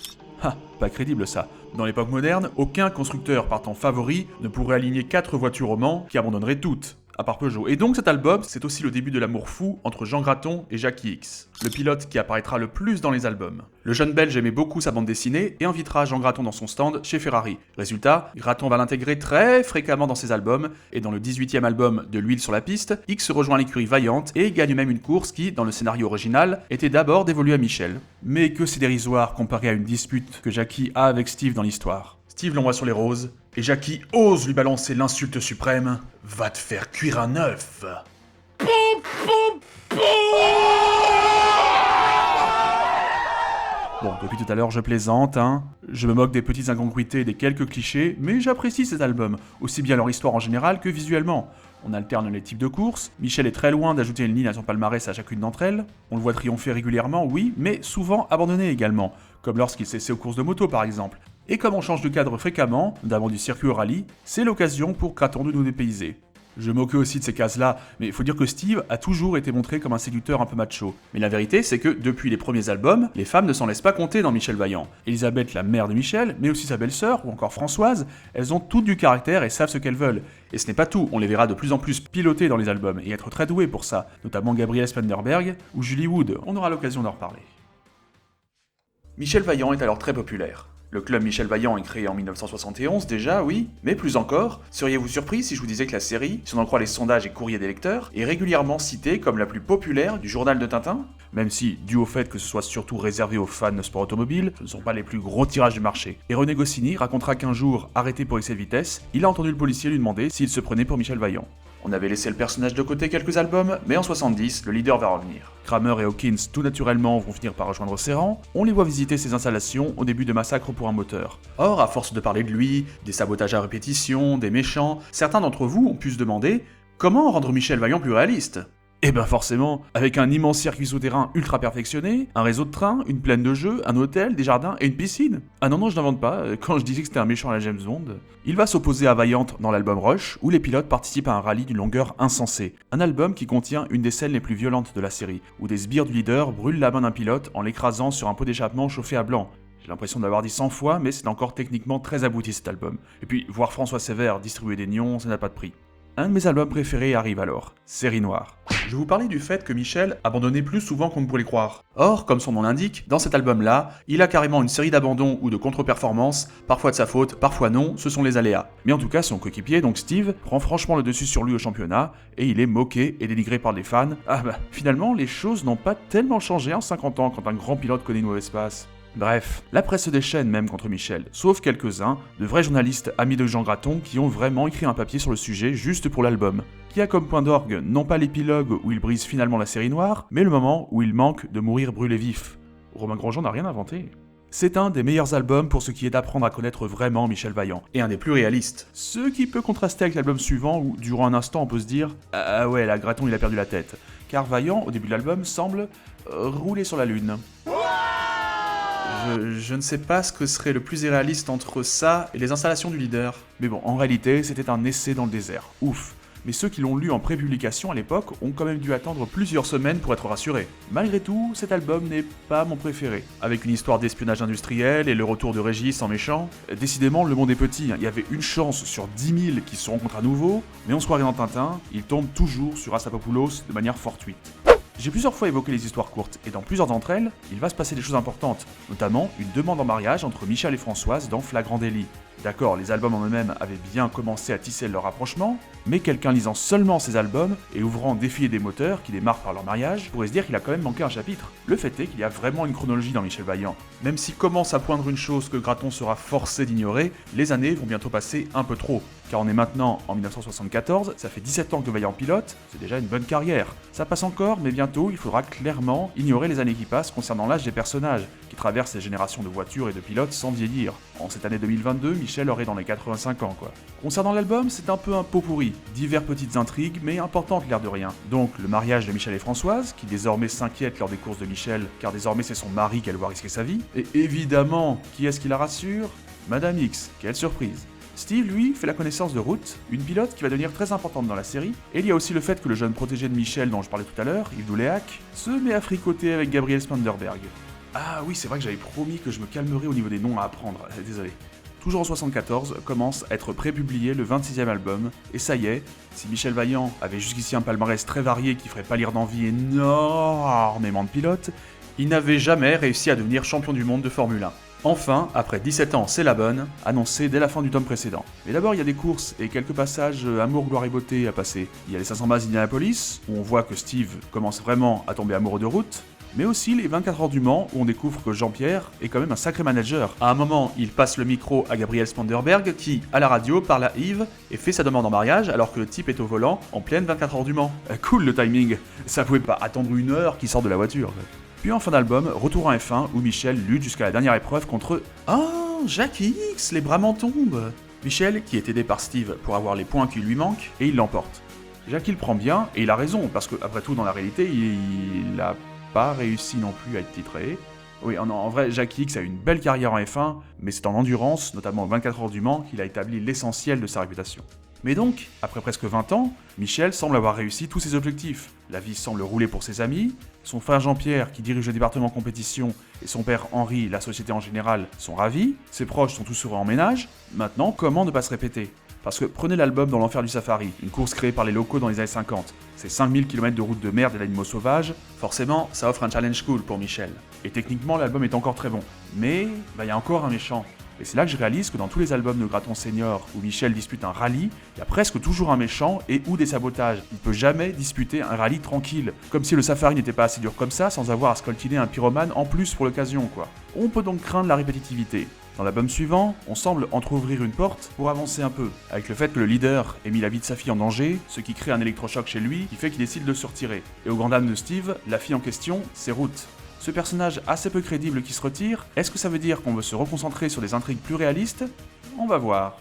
Ah, pas crédible ça. Dans l'époque moderne, aucun constructeur partant favori ne pourrait aligner 4 voitures au Mans qui abandonneraient toutes, à part Peugeot. Et donc cet album, c'est aussi le début de l'amour fou entre Jean Graton et Jackie X, le pilote qui apparaîtra le plus dans les albums. Le jeune Belge aimait beaucoup sa bande dessinée et invitera Jean Graton dans son stand chez Ferrari. Résultat, Graton va l'intégrer très fréquemment dans ses albums, et dans le 18e album de L'huile sur la piste, X rejoint l'écurie Vaillante et gagne même une course qui, dans le scénario original, était d'abord dévolue à Michel. Mais que c'est dérisoire comparé à une dispute que Jackie a avec Steve dans l'histoire. Steve l'envoie sur les roses, et Jackie ose lui balancer l'insulte suprême « Va te faire cuire un œuf !» Bon, depuis tout à l'heure, je plaisante, hein. Je me moque des petites incongruités et des quelques clichés, mais j'apprécie ces albums, aussi bien leur histoire en général que visuellement. On alterne les types de courses, Michel est très loin d'ajouter une ligne à son palmarès à chacune d'entre elles, on le voit triompher régulièrement, oui, mais souvent abandonné également, comme lorsqu'il s'essaie aux courses de moto par exemple. Et comme on change de cadre fréquemment, notamment du circuit au rallye, c'est l'occasion pour Kraton de nous dépayser. Je moquais aussi de ces cases-là, mais il faut dire que Steve a toujours été montré comme un séducteur un peu macho. Mais la vérité, c'est que depuis les premiers albums, les femmes ne s'en laissent pas compter dans Michel Vaillant. Elisabeth, la mère de Michel, mais aussi sa belle-sœur, ou encore Françoise, elles ont toutes du caractère et savent ce qu'elles veulent. Et ce n'est pas tout, on les verra de plus en plus piloter dans les albums, et être très douées pour ça, notamment Gabrielle Spanderberg ou Julie Wood, on aura l'occasion d'en reparler. Michel Vaillant est alors très populaire. Le club Michel Vaillant est créé en 1971 déjà, oui, mais plus encore, seriez-vous surpris si je vous disais que la série, si on en croit les sondages et courriers des lecteurs, est régulièrement citée comme la plus populaire du journal de Tintin? Même si, dû au fait que ce soit surtout réservé aux fans de sport automobile, ce ne sont pas les plus gros tirages du marché. Et René Goscinny racontera qu'un jour, arrêté pour excès de vitesse, il a entendu le policier lui demander s'il se prenait pour Michel Vaillant. On avait laissé le personnage de côté quelques albums, mais en 70, le leader va revenir. Kramer et Hawkins, tout naturellement, vont finir par rejoindre ses rangs. On les voit visiter ses installations au début de Massacre pour un moteur. Or, à force de parler de lui, des sabotages à répétition, des méchants, certains d'entre vous ont pu se demander comment rendre Michel Vaillant plus réaliste. Et ben forcément, avec un immense circuit souterrain ultra perfectionné, un réseau de trains, une plaine de jeux, un hôtel, des jardins et une piscine. Ah non, je n'invente pas, quand je disais que c'était un méchant à la James Bond. Il va s'opposer à Vaillant dans l'album Rush, où les pilotes participent à un rallye d'une longueur insensée. Un album qui contient une des scènes les plus violentes de la série, où des sbires du leader brûlent la main d'un pilote en l'écrasant sur un pot d'échappement chauffé à blanc. J'ai l'impression d'avoir dit 100 fois, mais c'est encore techniquement très abouti cet album. Et puis, voir François Sévère distribuer des nions, ça n'a pas de prix. Un de mes albums préférés arrive alors, Série Noire. Je vous parlais du fait que Michel abandonnait plus souvent qu'on ne pourrait le croire. Or, comme son nom l'indique, dans cet album-là, il a carrément une série d'abandons ou de contre-performances, parfois de sa faute, parfois non, ce sont les aléas. Mais en tout cas, son coéquipier, donc Steve, prend franchement le dessus sur lui au championnat, et il est moqué et dénigré par les fans. Ah bah, finalement, les choses n'ont pas tellement changé en 50 ans quand un grand pilote connaît une mauvaise passe. Bref, la presse se déchaîne même contre Michel, sauf quelques-uns, de vrais journalistes amis de Jean Graton qui ont vraiment écrit un papier sur le sujet juste pour l'album, qui a comme point d'orgue non pas l'épilogue où il brise finalement la série noire, mais le moment où il manque de mourir brûlé vif. Romain Grosjean n'a rien inventé. C'est un des meilleurs albums pour ce qui est d'apprendre à connaître vraiment Michel Vaillant, et un des plus réalistes. Ce qui peut contraster avec l'album suivant où, durant un instant, on peut se dire « Ah ouais, là, Graton il a perdu la tête », car Vaillant, au début de l'album, semble rouler sur la lune. Je ne sais pas ce que serait le plus irréaliste entre ça et les installations du leader. Mais bon, en réalité, c'était un essai dans le désert. Ouf. Mais ceux qui l'ont lu en pré-publication à l'époque ont quand même dû attendre plusieurs semaines pour être rassurés. Malgré tout, cet album n'est pas mon préféré. Avec une histoire d'espionnage industriel et le retour de Régis en méchant, décidément le monde est petit, il y avait une chance sur 10 000 qui se rencontrent à nouveau, mais on se croirait dans Tintin, il tombe toujours sur Assapopoulos de manière fortuite. J'ai plusieurs fois évoqué les histoires courtes, et dans plusieurs d'entre elles, il va se passer des choses importantes, notamment une demande en mariage entre Michel et Françoise dans Flagrant délit. D'accord, les albums en eux-mêmes avaient bien commencé à tisser leur rapprochement, mais quelqu'un lisant seulement ces albums et ouvrant Défiler des moteurs qui démarrent par leur mariage pourrait se dire qu'il a quand même manqué un chapitre. Le fait est qu'il y a vraiment une chronologie dans Michel Vaillant. Même si commence à poindre une chose que Graton sera forcé d'ignorer, les années vont bientôt passer un peu trop. Car on est maintenant en 1974, ça fait 17 ans que Vaillant pilote, c'est déjà une bonne carrière. Ça passe encore, mais bientôt il faudra clairement ignorer les années qui passent concernant l'âge des personnages, qui traversent les générations de voitures et de pilotes sans vieillir. En cette année 2022, Michel aurait dans les 85 ans quoi. Concernant l'album, c'est un peu un pot pourri, divers petites intrigues, mais importantes l'air de rien. Donc le mariage de Michel et Françoise, qui désormais s'inquiète lors des courses de Michel, car désormais c'est son mari qu'elle voit risquer sa vie. Et évidemment, qui est-ce qui la rassure? Madame X, quelle surprise. Steve, lui, fait la connaissance de Ruth, une pilote qui va devenir très importante dans la série, et il y a aussi le fait que le jeune protégé de Michel dont je parlais tout à l'heure, Yves Douléac, se met à fricoter avec Gabrielle Spanderberg. Ah oui, c'est vrai que j'avais promis que je me calmerais au niveau des noms à apprendre, désolé. Toujours en 74, commence à être pré-publié le 26e album, et ça y est, si Michel Vaillant avait jusqu'ici un palmarès très varié qui ferait pâlir d'envie énormément de pilotes, il n'avait jamais réussi à devenir champion du monde de Formule 1. Enfin, après 17 ans, c'est la bonne, annoncée dès la fin du tome précédent. Mais d'abord, il y a des courses et quelques passages amour, gloire et beauté à passer. Il y a les 500 bases d'Indianapolis, où on voit que Steve commence vraiment à tomber amoureux de Ruth, mais aussi les 24 heures du Mans, où on découvre que Jean-Pierre est quand même un sacré manager. À un moment, il passe le micro à Gabrielle Spanderberg, qui, à la radio, parle à Yves et fait sa demande en mariage alors que le type est au volant en pleine 24 heures du Mans. Cool le timing, ça pouvait pas attendre une heure qu'il sort de la voiture. Puis en fin d'album, retour en F1 où Michel lutte jusqu'à la dernière épreuve contre... Ah, Jackie X, les bras m'en tombent. Michel, qui est aidé par Steve pour avoir les points qui lui manquent, et il l'emporte. Jackie le prend bien, et il a raison, parce que après tout, dans la réalité, il a pas réussi non plus à être titré. Oui, en vrai, Jackie X a une belle carrière en F1, mais c'est en endurance, notamment aux 24 heures du Mans, qu'il a établi l'essentiel de sa réputation. Mais donc, après presque 20 ans, Michel semble avoir réussi tous ses objectifs. La vie semble rouler pour ses amis, son frère Jean-Pierre, qui dirige le département compétition, et son père Henri, la société en général, sont ravis, ses proches sont tous heureux en ménage. Maintenant, comment ne pas se répéter ? Parce que prenez l'album Dans l'enfer du safari, une course créée par les locaux dans les années 50. C'est 5000 km de route de merde et d'animaux sauvages, forcément, ça offre un challenge cool pour Michel. Et techniquement, l'album est encore très bon. Mais, y a encore un méchant. Et c'est là que je réalise que dans tous les albums de Graton Senior où Michel dispute un rallye, il y a presque toujours un méchant et ou des sabotages. Il peut jamais disputer un rallye tranquille. Comme si le safari n'était pas assez dur comme ça sans avoir à scoltiner un pyromane en plus pour l'occasion, quoi. On peut donc craindre la répétitivité. Dans l'album suivant, on semble entrouvrir une porte pour avancer un peu, avec le fait que le leader ait mis la vie de sa fille en danger, ce qui crée un électrochoc chez lui qui fait qu'il décide de se retirer. Et au grand dam de Steve, la fille en question, c'est Ruth. Ce personnage assez peu crédible qui se retire, est-ce que ça veut dire qu'on veut se reconcentrer sur des intrigues plus réalistes ? On va voir.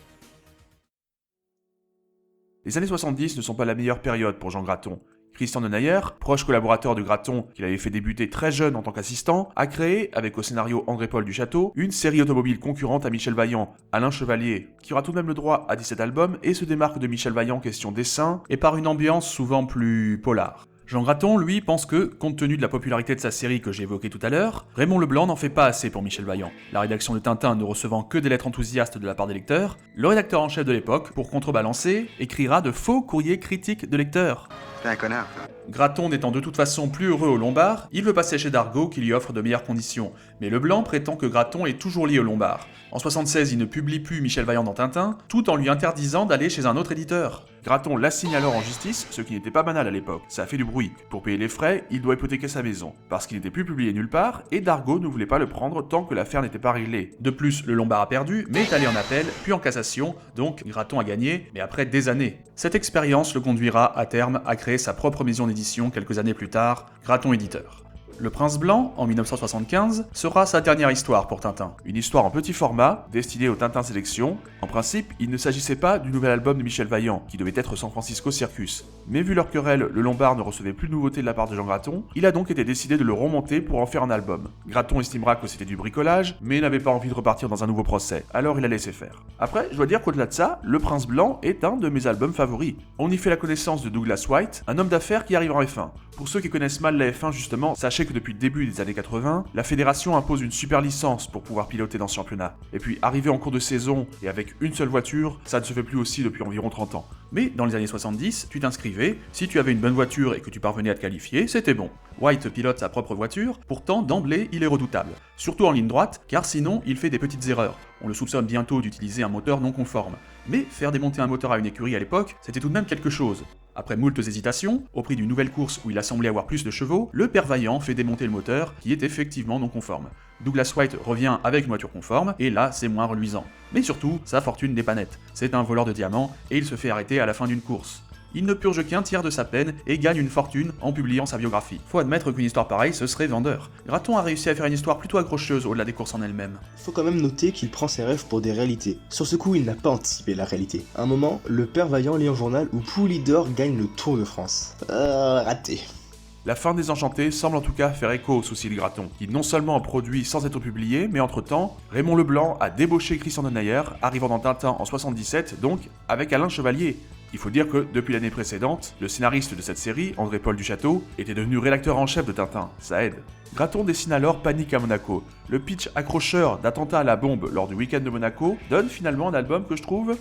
Les années 70 ne sont pas la meilleure période pour Jean Graton. Christian Denayer, proche collaborateur de Graton qu'il avait fait débuter très jeune en tant qu'assistant, a créé, avec au scénario André-Paul Duchâteau, une série automobile concurrente à Michel Vaillant, Alain Chevalier, qui aura tout de même le droit à 17 albums et se démarque de Michel Vaillant question dessin et par une ambiance souvent plus polar. Jean Graton, lui, pense que, compte tenu de la popularité de sa série que j'ai évoquée tout à l'heure, Raymond Leblanc n'en fait pas assez pour Michel Vaillant. La rédaction de Tintin ne recevant que des lettres enthousiastes de la part des lecteurs, le rédacteur en chef de l'époque, pour contrebalancer, écrira de faux courriers critiques de lecteurs. T'es un connard, toi. Graton n'étant de toute façon plus heureux au Lombard, il veut passer chez Dargaud qui lui offre de meilleures conditions, mais Leblanc prétend que Graton est toujours lié au Lombard. En 76, il ne publie plus Michel Vaillant dans Tintin, tout en lui interdisant d'aller chez un autre éditeur. Graton l'assigne alors en justice, ce qui n'était pas banal à l'époque, ça a fait du bruit. Pour payer les frais, il doit hypothéquer sa maison, parce qu'il n'était plus publié nulle part, et Dargaud ne voulait pas le prendre tant que l'affaire n'était pas réglée. De plus, le Lombard a perdu, mais est allé en appel, puis en cassation, donc Graton a gagné, mais après des années. Cette expérience le conduira à terme à créer sa propre maison d'édition quelques années plus tard, Graton Éditeur. Le Prince Blanc, en 1975, sera sa dernière histoire pour Tintin. Une histoire en petit format, destinée au Tintin Sélection. En principe, il ne s'agissait pas du nouvel album de Michel Vaillant, qui devait être San Francisco Circus. Mais vu leur querelle, le Lombard ne recevait plus de nouveautés de la part de Jean Graton, il a donc été décidé de le remonter pour en faire un album. Graton estimera que c'était du bricolage, mais n'avait pas envie de repartir dans un nouveau procès, alors il a laissé faire. Après, je dois dire qu'au-delà de ça, Le Prince Blanc est un de mes albums favoris. On y fait la connaissance de Douglas White, un homme d'affaires qui arrive en F1. Pour ceux qui connaissent mal la F1 justement, sachez que depuis le début des années 80, la fédération impose une super licence pour pouvoir piloter dans ce championnat. Et puis arriver en cours de saison et avec une seule voiture, ça ne se fait plus aussi depuis environ 30 ans. Mais dans les années 70, tu t'inscrivais, si tu avais une bonne voiture et que tu parvenais à te qualifier, c'était bon. White pilote sa propre voiture, pourtant d'emblée il est redoutable. Surtout en ligne droite, car sinon il fait des petites erreurs. On le soupçonne bientôt d'utiliser un moteur non conforme. Mais faire démonter un moteur à une écurie à l'époque, c'était tout de même quelque chose. Après moultes hésitations, au prix d'une nouvelle course où il a semblé avoir plus de chevaux, le père Vaillant fait démonter le moteur, qui est effectivement non conforme. Douglas White revient avec une voiture conforme, et là c'est moins reluisant. Mais surtout, sa fortune dépanette. C'est un voleur de diamants, et il se fait arrêter à la fin d'une course. Il ne purge qu'un tiers de sa peine et gagne une fortune en publiant sa biographie. Faut admettre qu'une histoire pareille, ce serait vendeur. Graton a réussi à faire une histoire plutôt accrocheuse au-delà des courses en elles-mêmes. Faut quand même noter qu'il prend ses rêves pour des réalités. Sur ce coup, il n'a pas anticipé la réalité. À un moment, le père Vaillant lit un journal où Poulidor gagne le Tour de France. Raté. La fin des Enchantés semble en tout cas faire écho aux soucis de Graton, qui non seulement a produit sans être publié, mais entre-temps, Raymond Leblanc a débauché Christian Denayer, arrivant dans Tintin en 77, donc avec Alain Chevalier. Il faut dire que, depuis l'année précédente, le scénariste de cette série, André-Paul Duchâteau, était devenu rédacteur en chef de Tintin, ça aide. Graton dessine alors Panique à Monaco. Le pitch accrocheur d'attentat à la bombe lors du week-end de Monaco donne finalement un album que je trouve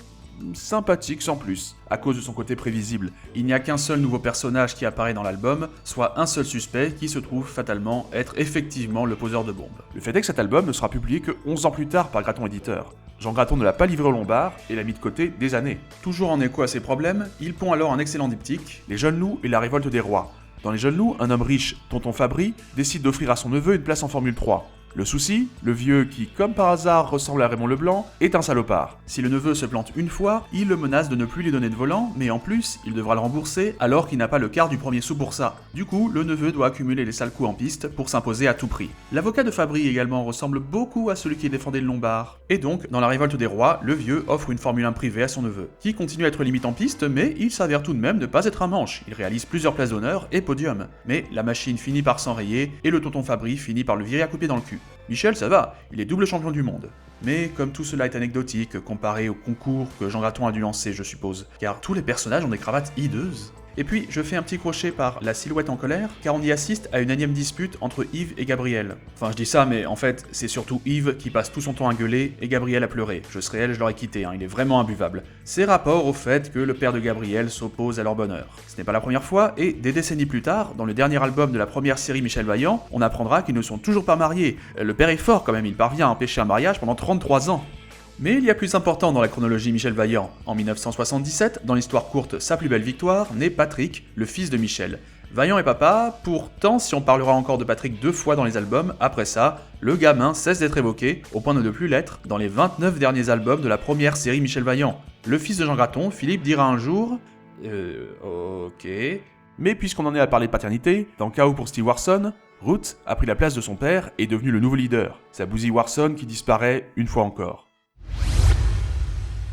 sympathique sans plus, à cause de son côté prévisible. Il n'y a qu'un seul nouveau personnage qui apparaît dans l'album, soit un seul suspect qui se trouve fatalement être effectivement le poseur de bombes. Le fait est que cet album ne sera publié que 11 ans plus tard par Graton Éditeur. Jean Graton ne l'a pas livré au Lombard et l'a mis de côté des années. Toujours en écho à ses problèmes, il pond alors un excellent diptyque, Les Jeunes Loups et la révolte des rois. Dans Les Jeunes Loups, un homme riche, Tonton Fabry, décide d'offrir à son neveu une place en Formule 3. Le souci, le vieux qui, comme par hasard, ressemble à Raymond Leblanc, est un salopard. Si le neveu se plante une fois, il le menace de ne plus lui donner de volant, mais en plus, il devra le rembourser alors qu'il n'a pas le quart du premier sou pour ça. Du coup, le neveu doit accumuler les sales coups en piste pour s'imposer à tout prix. L'avocat de Fabry également ressemble beaucoup à celui qui défendait le Lombard. Et donc, dans la révolte des rois, le vieux offre une Formule 1 privée à son neveu, qui continue à être limite en piste, mais il s'avère tout de même ne pas être un manche. Il réalise plusieurs places d'honneur et podium. Mais la machine finit par s'enrayer, et le tonton Fabry finit par le virer à couper dans le cul. Michel, ça va, il est double champion du monde. Mais comme tout cela est anecdotique, comparé au concours que Jean Graton a dû lancer, je suppose, car tous les personnages ont des cravates hideuses. Et puis, je fais un petit crochet par la silhouette en colère, car on y assiste à une énième dispute entre Yves et Gabriel. Enfin, je dis ça, mais en fait, c'est surtout Yves qui passe tout son temps à gueuler et Gabriel à pleurer. Je serais elle, je l'aurais quitté, il est vraiment imbuvable. C'est rapport au fait que le père de Gabriel s'oppose à leur bonheur. Ce n'est pas la première fois, et des décennies plus tard, dans le dernier album de la première série Michel Vaillant, on apprendra qu'ils ne sont toujours pas mariés. Le père est fort quand même, il parvient à empêcher un mariage pendant 33 ans. Mais il y a plus important dans la chronologie Michel Vaillant. En 1977, dans l'histoire courte Sa plus belle victoire, naît Patrick, le fils de Michel. Vaillant est papa, pourtant si on parlera encore de Patrick 2 fois dans les albums, après ça, le gamin cesse d'être évoqué, au point de ne plus l'être, dans les 29 derniers albums de la première série Michel Vaillant. Le fils de Jean Graton, Philippe, dira un jour... ok... Mais puisqu'on en est à parler de paternité, dans Chaos pour Steve Warson, Ruth a pris la place de son père et est devenu le nouveau leader, sa bousille Warson qui disparaît une fois encore.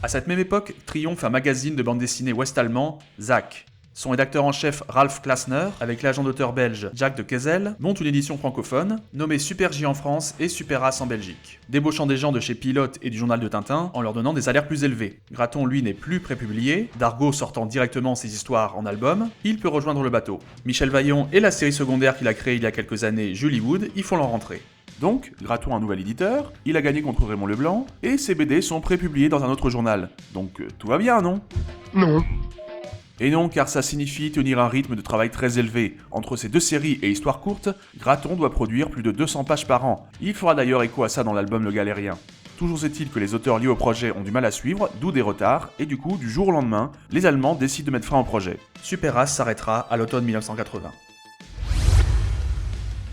À cette même époque, triomphe un magazine de bande dessinée ouest-allemand, Zack. Son rédacteur en chef Ralph Klassner, avec l'agent d'auteur belge Jacques de Kezel, monte une édition francophone, nommée Super J en France et Super As en Belgique, débauchant des gens de chez Pilote et du journal de Tintin en leur donnant des salaires plus élevés. Graton, lui, n'est plus prépublié, Dargaud sortant directement ses histoires en album, il peut rejoindre le bateau. Michel Vaillant et la série secondaire qu'il a créée il y a quelques années, Julie Wood, y font leur rentrée. Donc, Graton a un nouvel éditeur, il a gagné contre Raymond Leblanc, et ses BD sont prépubliés dans un autre journal. Donc tout va bien, non ? Non. Et non, car ça signifie tenir un rythme de travail très élevé. Entre ces deux séries et histoires courtes, Graton doit produire plus de 200 pages par an. Il fera d'ailleurs écho à ça dans l'album Le Galérien. Toujours est-il que les auteurs liés au projet ont du mal à suivre, d'où des retards, et du coup, du jour au lendemain, les Allemands décident de mettre fin au projet. Super As s'arrêtera à l'automne 1980.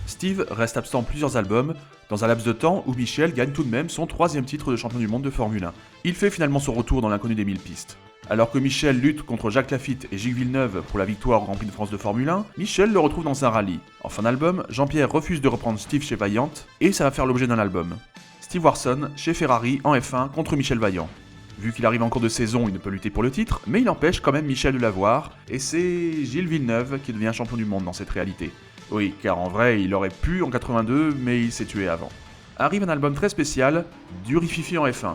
Steve reste absent plusieurs albums, dans un laps de temps où Michel gagne tout de même son 3e titre de champion du monde de Formule 1. Il fait finalement son retour dans l'inconnu des 1000 pistes. Alors que Michel lutte contre Jacques Lafitte et Gilles Villeneuve pour la victoire au Grand Prix de France de Formule 1, Michel le retrouve dans un rallye. En fin d'album, Jean-Pierre refuse de reprendre Steve chez Vaillant, et ça va faire l'objet d'un album. Steve Warson chez Ferrari en F1 contre Michel Vaillant. Vu qu'il arrive en cours de saison, il ne peut lutter pour le titre, mais il empêche quand même Michel de l'avoir, et c'est Gilles Villeneuve qui devient champion du monde dans cette réalité. Oui, car en vrai, il aurait pu en 82, mais il s'est tué avant. Arrive un album très spécial, Durififi en F1.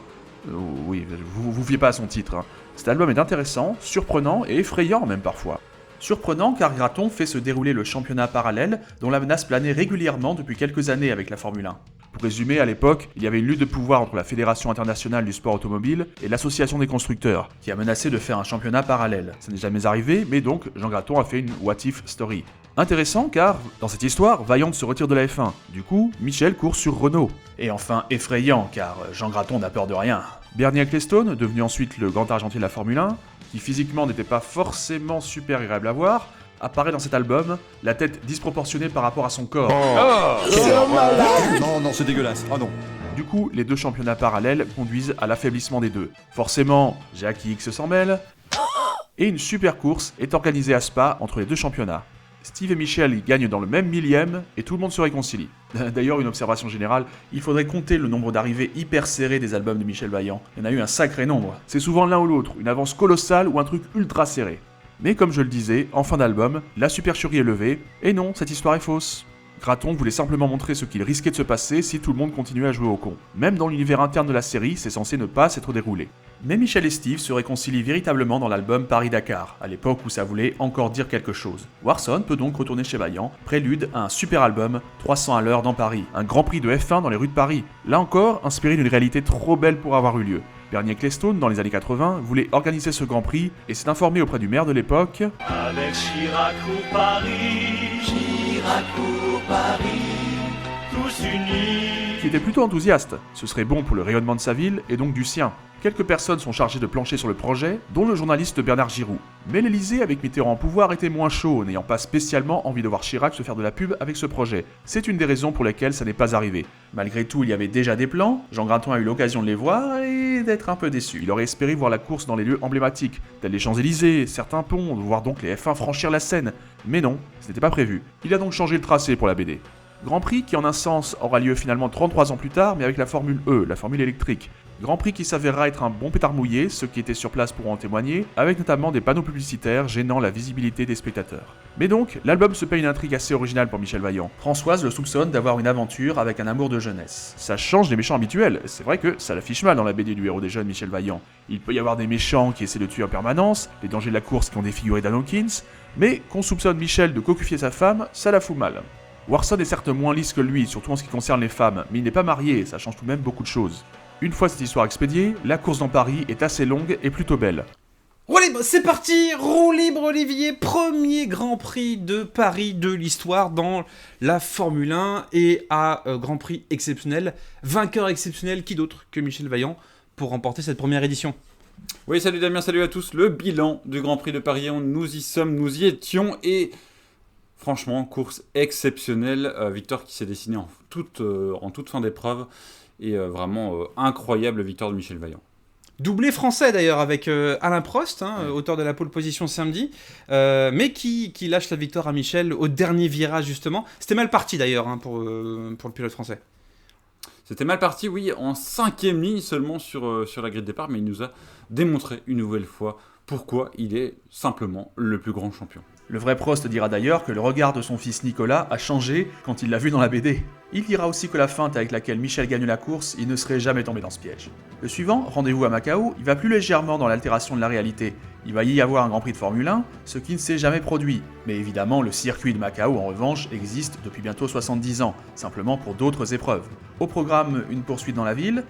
Oui, vous fiez pas à son titre. Cet album est intéressant, surprenant et effrayant même parfois. Surprenant car Graton fait se dérouler le championnat parallèle dont la menace planait régulièrement depuis quelques années avec la Formule 1. Pour résumer, à l'époque, il y avait une lutte de pouvoir entre la Fédération internationale du sport automobile et l'Association des constructeurs, qui a menacé de faire un championnat parallèle. Ça n'est jamais arrivé, mais donc Jean Graton a fait une what if story. Intéressant car, dans cette histoire, Vaillant se retire de la F1. Du coup, Michel court sur Renault. Et enfin effrayant car Jean Graton n'a peur de rien. Bernie Ecclestone, devenu ensuite le grand argentier de la Formule 1, qui physiquement n'était pas forcément super agréable à voir, apparaît dans cet album, la tête disproportionnée par rapport à son corps. Non, c'est dégueulasse. Oh non. Du coup, les deux championnats parallèles conduisent à l'affaiblissement des deux. Forcément, Jackie X s'en mêle, et une super course est organisée à Spa entre les deux championnats. Steve et Michel y gagnent dans le même millième, et tout le monde se réconcilie. D'ailleurs, une observation générale, il faudrait compter le nombre d'arrivées hyper serrées des albums de Michel Vaillant. Il y en a eu un sacré nombre. C'est souvent l'un ou l'autre, une avance colossale ou un truc ultra serré. Mais comme je le disais, en fin d'album, la supercherie est levée, et non, cette histoire est fausse. Graton voulait simplement montrer ce qu'il risquait de se passer si tout le monde continuait à jouer au con. Même dans l'univers interne de la série, c'est censé ne pas s'être déroulé. Mais Michel et Steve se réconcilient véritablement dans l'album Paris-Dakar, à l'époque où ça voulait encore dire quelque chose. Warson peut donc retourner chez Vaillant, prélude à un super album, 300 à l'heure dans Paris, un grand prix de F1 dans les rues de Paris. Là encore, inspiré d'une réalité trop belle pour avoir eu lieu. Bernie Ecclestone, dans les années 80, voulait organiser ce Grand Prix et s'est informé auprès du maire de l'époque. Avec Chirac ou Paris, tous unis, qui était plutôt enthousiaste. Ce serait bon pour le rayonnement de sa ville et donc du sien. Quelques personnes sont chargées de plancher sur le projet, dont le journaliste Bernard Giroux. Mais l'Élysée, avec Mitterrand en pouvoir, était moins chaud, n'ayant pas spécialement envie de voir Chirac se faire de la pub avec ce projet. C'est une des raisons pour lesquelles ça n'est pas arrivé. Malgré tout, il y avait déjà des plans, Jean Graton a eu l'occasion de les voir et d'être un peu déçu. Il aurait espéré voir la course dans les lieux emblématiques, tels les Champs-Élysées, certains ponts, voir donc les F1 franchir la Seine. Mais non, ce n'était pas prévu. Il a donc changé le tracé pour la BD. Grand Prix qui en un sens aura lieu finalement 33 ans plus tard, mais avec la Formule E, la formule électrique. Grand Prix qui s'avérera être un bon pétard mouillé, ceux qui étaient sur place pourront en témoigner, avec notamment des panneaux publicitaires gênant la visibilité des spectateurs. Mais donc, l'album se paye une intrigue assez originale pour Michel Vaillant. Françoise le soupçonne d'avoir une aventure avec un amour de jeunesse. Ça change des méchants habituels, c'est vrai que ça l'affiche mal dans la BD du héros des jeunes Michel Vaillant. Il peut y avoir des méchants qui essaient de tuer en permanence, les dangers de la course qui ont défiguré Dan Hawkins, mais qu'on soupçonne Michel de cocufier sa femme, ça la fout mal. Warson est certes moins lisse que lui, surtout en ce qui concerne les femmes, mais il n'est pas marié et ça change tout de même beaucoup de choses. Une fois cette histoire expédiée, la course dans Paris est assez longue et plutôt belle. Roue libre, c'est parti. Roue libre, Olivier, premier Grand Prix de Paris de l'histoire dans la Formule 1 et à Grand Prix exceptionnel, vainqueur exceptionnel, qui d'autre que Michel Vaillant pour remporter cette première édition. Oui, salut Damien, salut à tous. Le bilan du Grand Prix de Paris, nous y sommes, nous y étions et franchement, course exceptionnelle, victoire qui s'est dessinée en toute fin d'épreuve et vraiment incroyable victoire de Michel Vaillant. Doublé français d'ailleurs avec Alain Prost, auteur de la pole position samedi, mais qui lâche la victoire à Michel au dernier virage justement. C'était mal parti d'ailleurs pour le pilote français. C'était mal parti, oui, en 5e ligne seulement sur la grille de départ, mais il nous a démontré une nouvelle fois pourquoi il est simplement le plus grand champion. Le vrai Prost dira d'ailleurs que le regard de son fils Nicolas a changé quand il l'a vu dans la BD. Il dira aussi que la feinte avec laquelle Michel gagne la course, il ne serait jamais tombé dans ce piège. Le suivant, Rendez-vous à Macao, il va plus légèrement dans l'altération de la réalité. Il va y avoir un Grand Prix de Formule 1, ce qui ne s'est jamais produit. Mais évidemment, le circuit de Macao, en revanche, existe depuis bientôt 70 ans, simplement pour d'autres épreuves. Au programme, une poursuite dans la ville,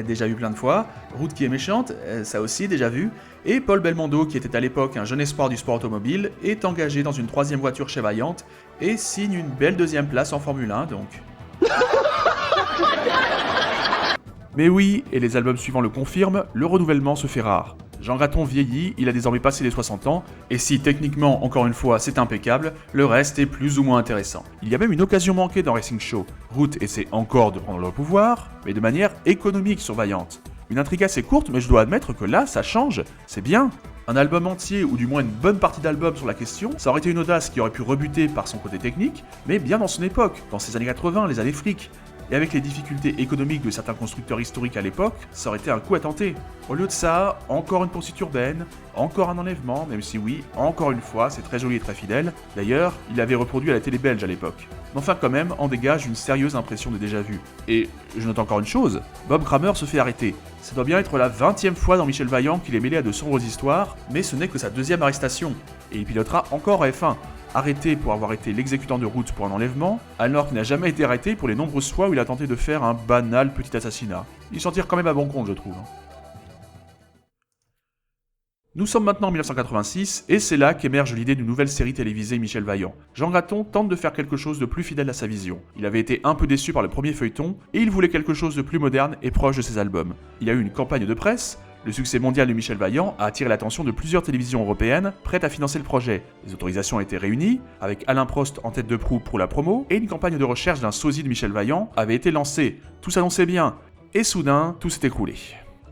déjà vu plein de fois, route qui est méchante, ça aussi déjà vu, et Paul Belmondo, qui était à l'époque un jeune espoir du sport automobile, est engagé dans une 3e voiture chez Vaillant, et signe une belle 2e place en Formule 1 donc. Mais oui, et les albums suivants le confirment, le renouvellement se fait rare. Jean Graton vieillit, il a désormais passé les 60 ans, et si techniquement, encore une fois, c'est impeccable, le reste est plus ou moins intéressant. Il y a même une occasion manquée dans Racing Show. Root essaie encore de prendre le pouvoir, mais de manière économique sur Vaillant. Une intrigue assez courte, mais je dois admettre que là, ça change, c'est bien. Un album entier, ou du moins une bonne partie d'album sur la question, ça aurait été une audace qui aurait pu rebuter par son côté technique, mais bien dans son époque, dans ces années 80, les années fric. Et avec les difficultés économiques de certains constructeurs historiques à l'époque, ça aurait été un coup à tenter. Au lieu de ça, encore une poursuite urbaine, encore un enlèvement, même si oui, encore une fois, c'est très joli et très fidèle. D'ailleurs, il l'avait reproduit à la télé belge à l'époque. Mais enfin quand même, en dégage une sérieuse impression de déjà-vu. Et je note encore une chose, Bob Kramer se fait arrêter. Ça doit bien être la 20e fois dans Michel Vaillant qu'il est mêlé à de sombres histoires, mais ce n'est que sa 2e arrestation. Et il pilotera encore à F1. Arrêté pour avoir été l'exécutant de route pour un enlèvement, alors qu'il n'a jamais été arrêté pour les nombreuses fois où il a tenté de faire un banal petit assassinat. Il s'en tire quand même à bon compte, je trouve. Nous sommes maintenant en 1986, et c'est là qu'émerge l'idée d'une nouvelle série télévisée Michel Vaillant. Jean Graton tente de faire quelque chose de plus fidèle à sa vision. Il avait été un peu déçu par le premier feuilleton, et il voulait quelque chose de plus moderne et proche de ses albums. Il y a eu une campagne de presse. Le succès mondial de Michel Vaillant a attiré l'attention de plusieurs télévisions européennes prêtes à financer le projet. Les autorisations ont été réunies, avec Alain Prost en tête de proue pour la promo, et une campagne de recherche d'un sosie de Michel Vaillant avait été lancée. Tout s'annonçait bien, et soudain, tout s'est écroulé.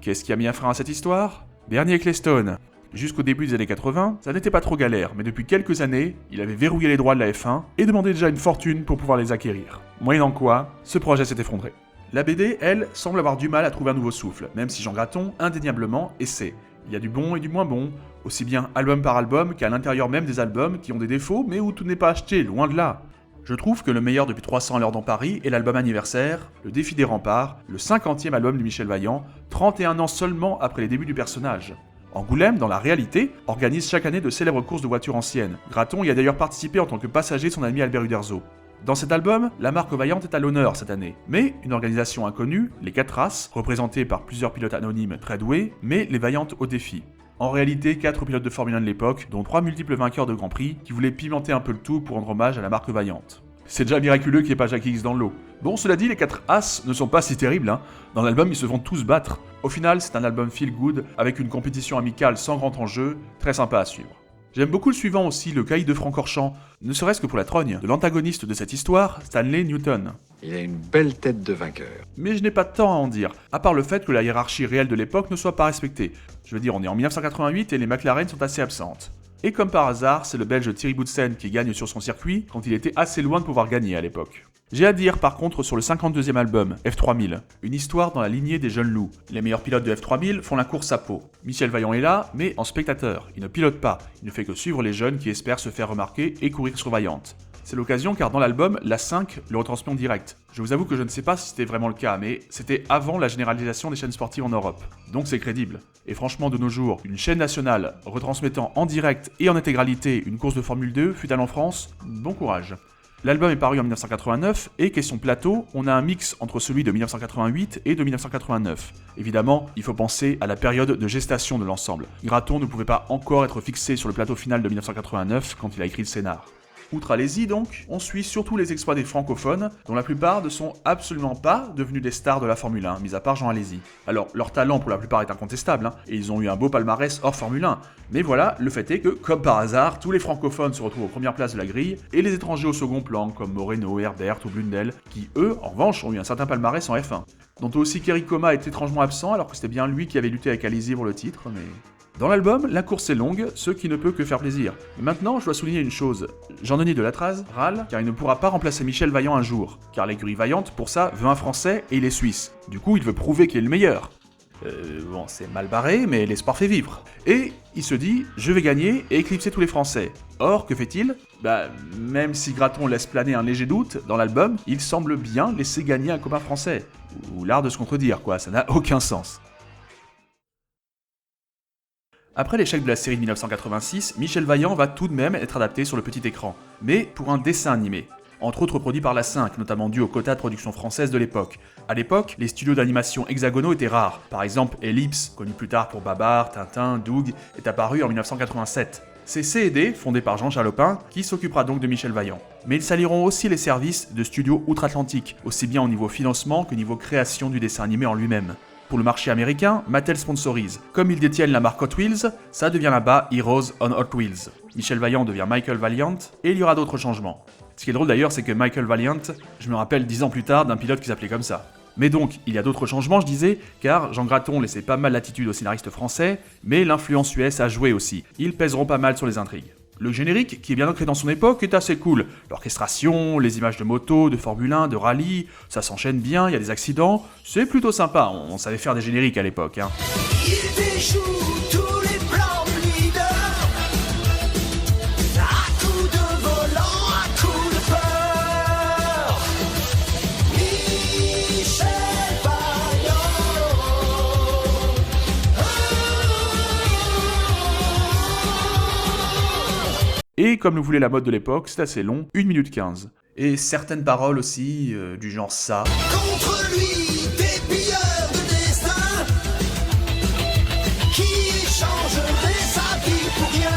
Qu'est-ce qui a mis un frein à cette histoire ? Bernie Ecclestone. Jusqu'au début des années 80, ça n'était pas trop galère, mais depuis quelques années, il avait verrouillé les droits de la F1 et demandait déjà une fortune pour pouvoir les acquérir. Moyennant quoi, ce projet s'est effondré. La BD, elle, semble avoir du mal à trouver un nouveau souffle, même si Jean Graton, indéniablement, essaie. Il y a du bon et du moins bon, aussi bien album par album qu'à l'intérieur même des albums qui ont des défauts, mais où tout n'est pas acheté, loin de là. Je trouve que le meilleur depuis 300 à l'heure dans Paris est l'album anniversaire, Le Défi des Remparts, le 50e album de Michel Vaillant, 31 ans seulement après les débuts du personnage. Angoulême, dans la réalité, organise chaque année de célèbres courses de voitures anciennes. Graton y a d'ailleurs participé en tant que passager de son ami Albert Uderzo. Dans cet album, la marque Vaillant est à l'honneur cette année, mais une organisation inconnue, les 4 Races, représentée par plusieurs pilotes anonymes très doués, met les Vaillantes au défi. En réalité, 4 pilotes de Formule 1 de l'époque, dont 3 multiples vainqueurs de Grand Prix, qui voulaient pimenter un peu le tout pour rendre hommage à la marque Vaillant. C'est déjà miraculeux qu'il n'y ait pas Jackie X dans le lot. Bon, cela dit, les 4 As ne sont pas si terribles, hein. Dans l'album, ils se font tous battre. Au final, c'est un album feel good, avec une compétition amicale sans grand enjeu, très sympa à suivre. J'aime beaucoup le suivant aussi, le caïd de Francorchamps, ne serait-ce que pour la trogne de l'antagoniste de cette histoire, Stanley Newton. Il a une belle tête de vainqueur. Mais je n'ai pas de temps à en dire, à part le fait que la hiérarchie réelle de l'époque ne soit pas respectée. Je veux dire, on est en 1988 et les McLaren sont assez absentes. Et comme par hasard, c'est le Belge Thierry Boutsen qui gagne sur son circuit quand il était assez loin de pouvoir gagner à l'époque. J'ai à dire par contre sur le 52e album, F3000, une histoire dans la lignée des jeunes loups. Les meilleurs pilotes de F3000 font la course à peau. Michel Vaillant est là, mais en spectateur, il ne pilote pas, il ne fait que suivre les jeunes qui espèrent se faire remarquer et courir sur Vaillant. C'est l'occasion car dans l'album, la 5 le retransmet en direct. Je vous avoue que je ne sais pas si c'était vraiment le cas, mais c'était avant la généralisation des chaînes sportives en Europe. Donc c'est crédible. Et franchement, de nos jours, une chaîne nationale retransmettant en direct et en intégralité une course de Formule 2 fut-elle en France, bon courage. L'album est paru en 1989, et question plateau, on a un mix entre celui de 1988 et de 1989. Évidemment, il faut penser à la période de gestation de l'ensemble. Graton ne pouvait pas encore être fixé sur le plateau final de 1989 quand il a écrit le scénar. Outre Alési donc, on suit surtout les exploits des francophones, dont la plupart ne sont absolument pas devenus des stars de la Formule 1, mis à part Jean Alési. Alors, leur talent pour la plupart est incontestable, hein, et ils ont eu un beau palmarès hors Formule 1. Mais voilà, le fait est que, comme par hasard, tous les francophones se retrouvent aux premières places de la grille, et les étrangers au second plan, comme Moreno, Herbert ou Blundell, qui eux, en revanche, ont eu un certain palmarès en F1. Dont aussi Kerry Coma est étrangement absent, alors que c'était bien lui qui avait lutté avec Alési pour le titre, mais... Dans l'album, la course est longue, ce qui ne peut que faire plaisir. Mais maintenant, je dois souligner une chose. Jean-Denis Delatraz râle car il ne pourra pas remplacer Michel Vaillant un jour, car l'écurie Vaillante, pour ça, veut un Français et il est suisse. Du coup, il veut prouver qu'il est le meilleur. Bon, c'est mal barré, mais l'espoir fait vivre. Et il se dit, je vais gagner et éclipser tous les Français. Or, que fait-il ? Même si Graton laisse planer un léger doute, dans l'album, il semble bien laisser gagner un copain français. Ou l'art de se contredire, quoi, ça n'a aucun sens. Après l'échec de la série de 1986, Michel Vaillant va tout de même être adapté sur le petit écran, mais pour un dessin animé. Entre autres produit par la 5, notamment dû au quota de production française de l'époque. À l'époque, les studios d'animation hexagonaux étaient rares. Par exemple, Ellipse, connu plus tard pour Babar, Tintin, Doug, est apparu en 1987. C'est C&D, fondé par Jean Jalopin, qui s'occupera donc de Michel Vaillant. Mais ils s'allieront aussi les services de studios outre-Atlantique, aussi bien au niveau financement que niveau création du dessin animé en lui-même. Pour le marché américain, Mattel sponsorise. Comme ils détiennent la marque Hot Wheels, ça devient là-bas Heroes on Hot Wheels. Michel Vaillant devient Michael Valiant, et il y aura d'autres changements. Ce qui est drôle d'ailleurs, c'est que Michael Valiant, je me rappelle 10 ans plus tard d'un pilote qui s'appelait comme ça. Mais donc, il y a d'autres changements, je disais, car Jean Graton laissait pas mal l'attitude aux scénaristes français, mais l'influence US a joué aussi. Ils pèseront pas mal sur les intrigues. Le générique, qui est bien ancré dans son époque, est assez cool. L'orchestration, les images de moto, de Formule 1, de rallye, ça s'enchaîne bien, il y a des accidents, c'est plutôt sympa, on savait faire des génériques à l'époque. Hein. Il déjoue tous les plans de leader, à coups de volant, à coups de peur. Michel Vaillant. Et comme le voulait la mode de l'époque, c'est assez long, 1 minute 15. Et certaines paroles aussi, du genre ça. Contre lui, des pilleurs de destin, qui échangeraient sa vie pour rien.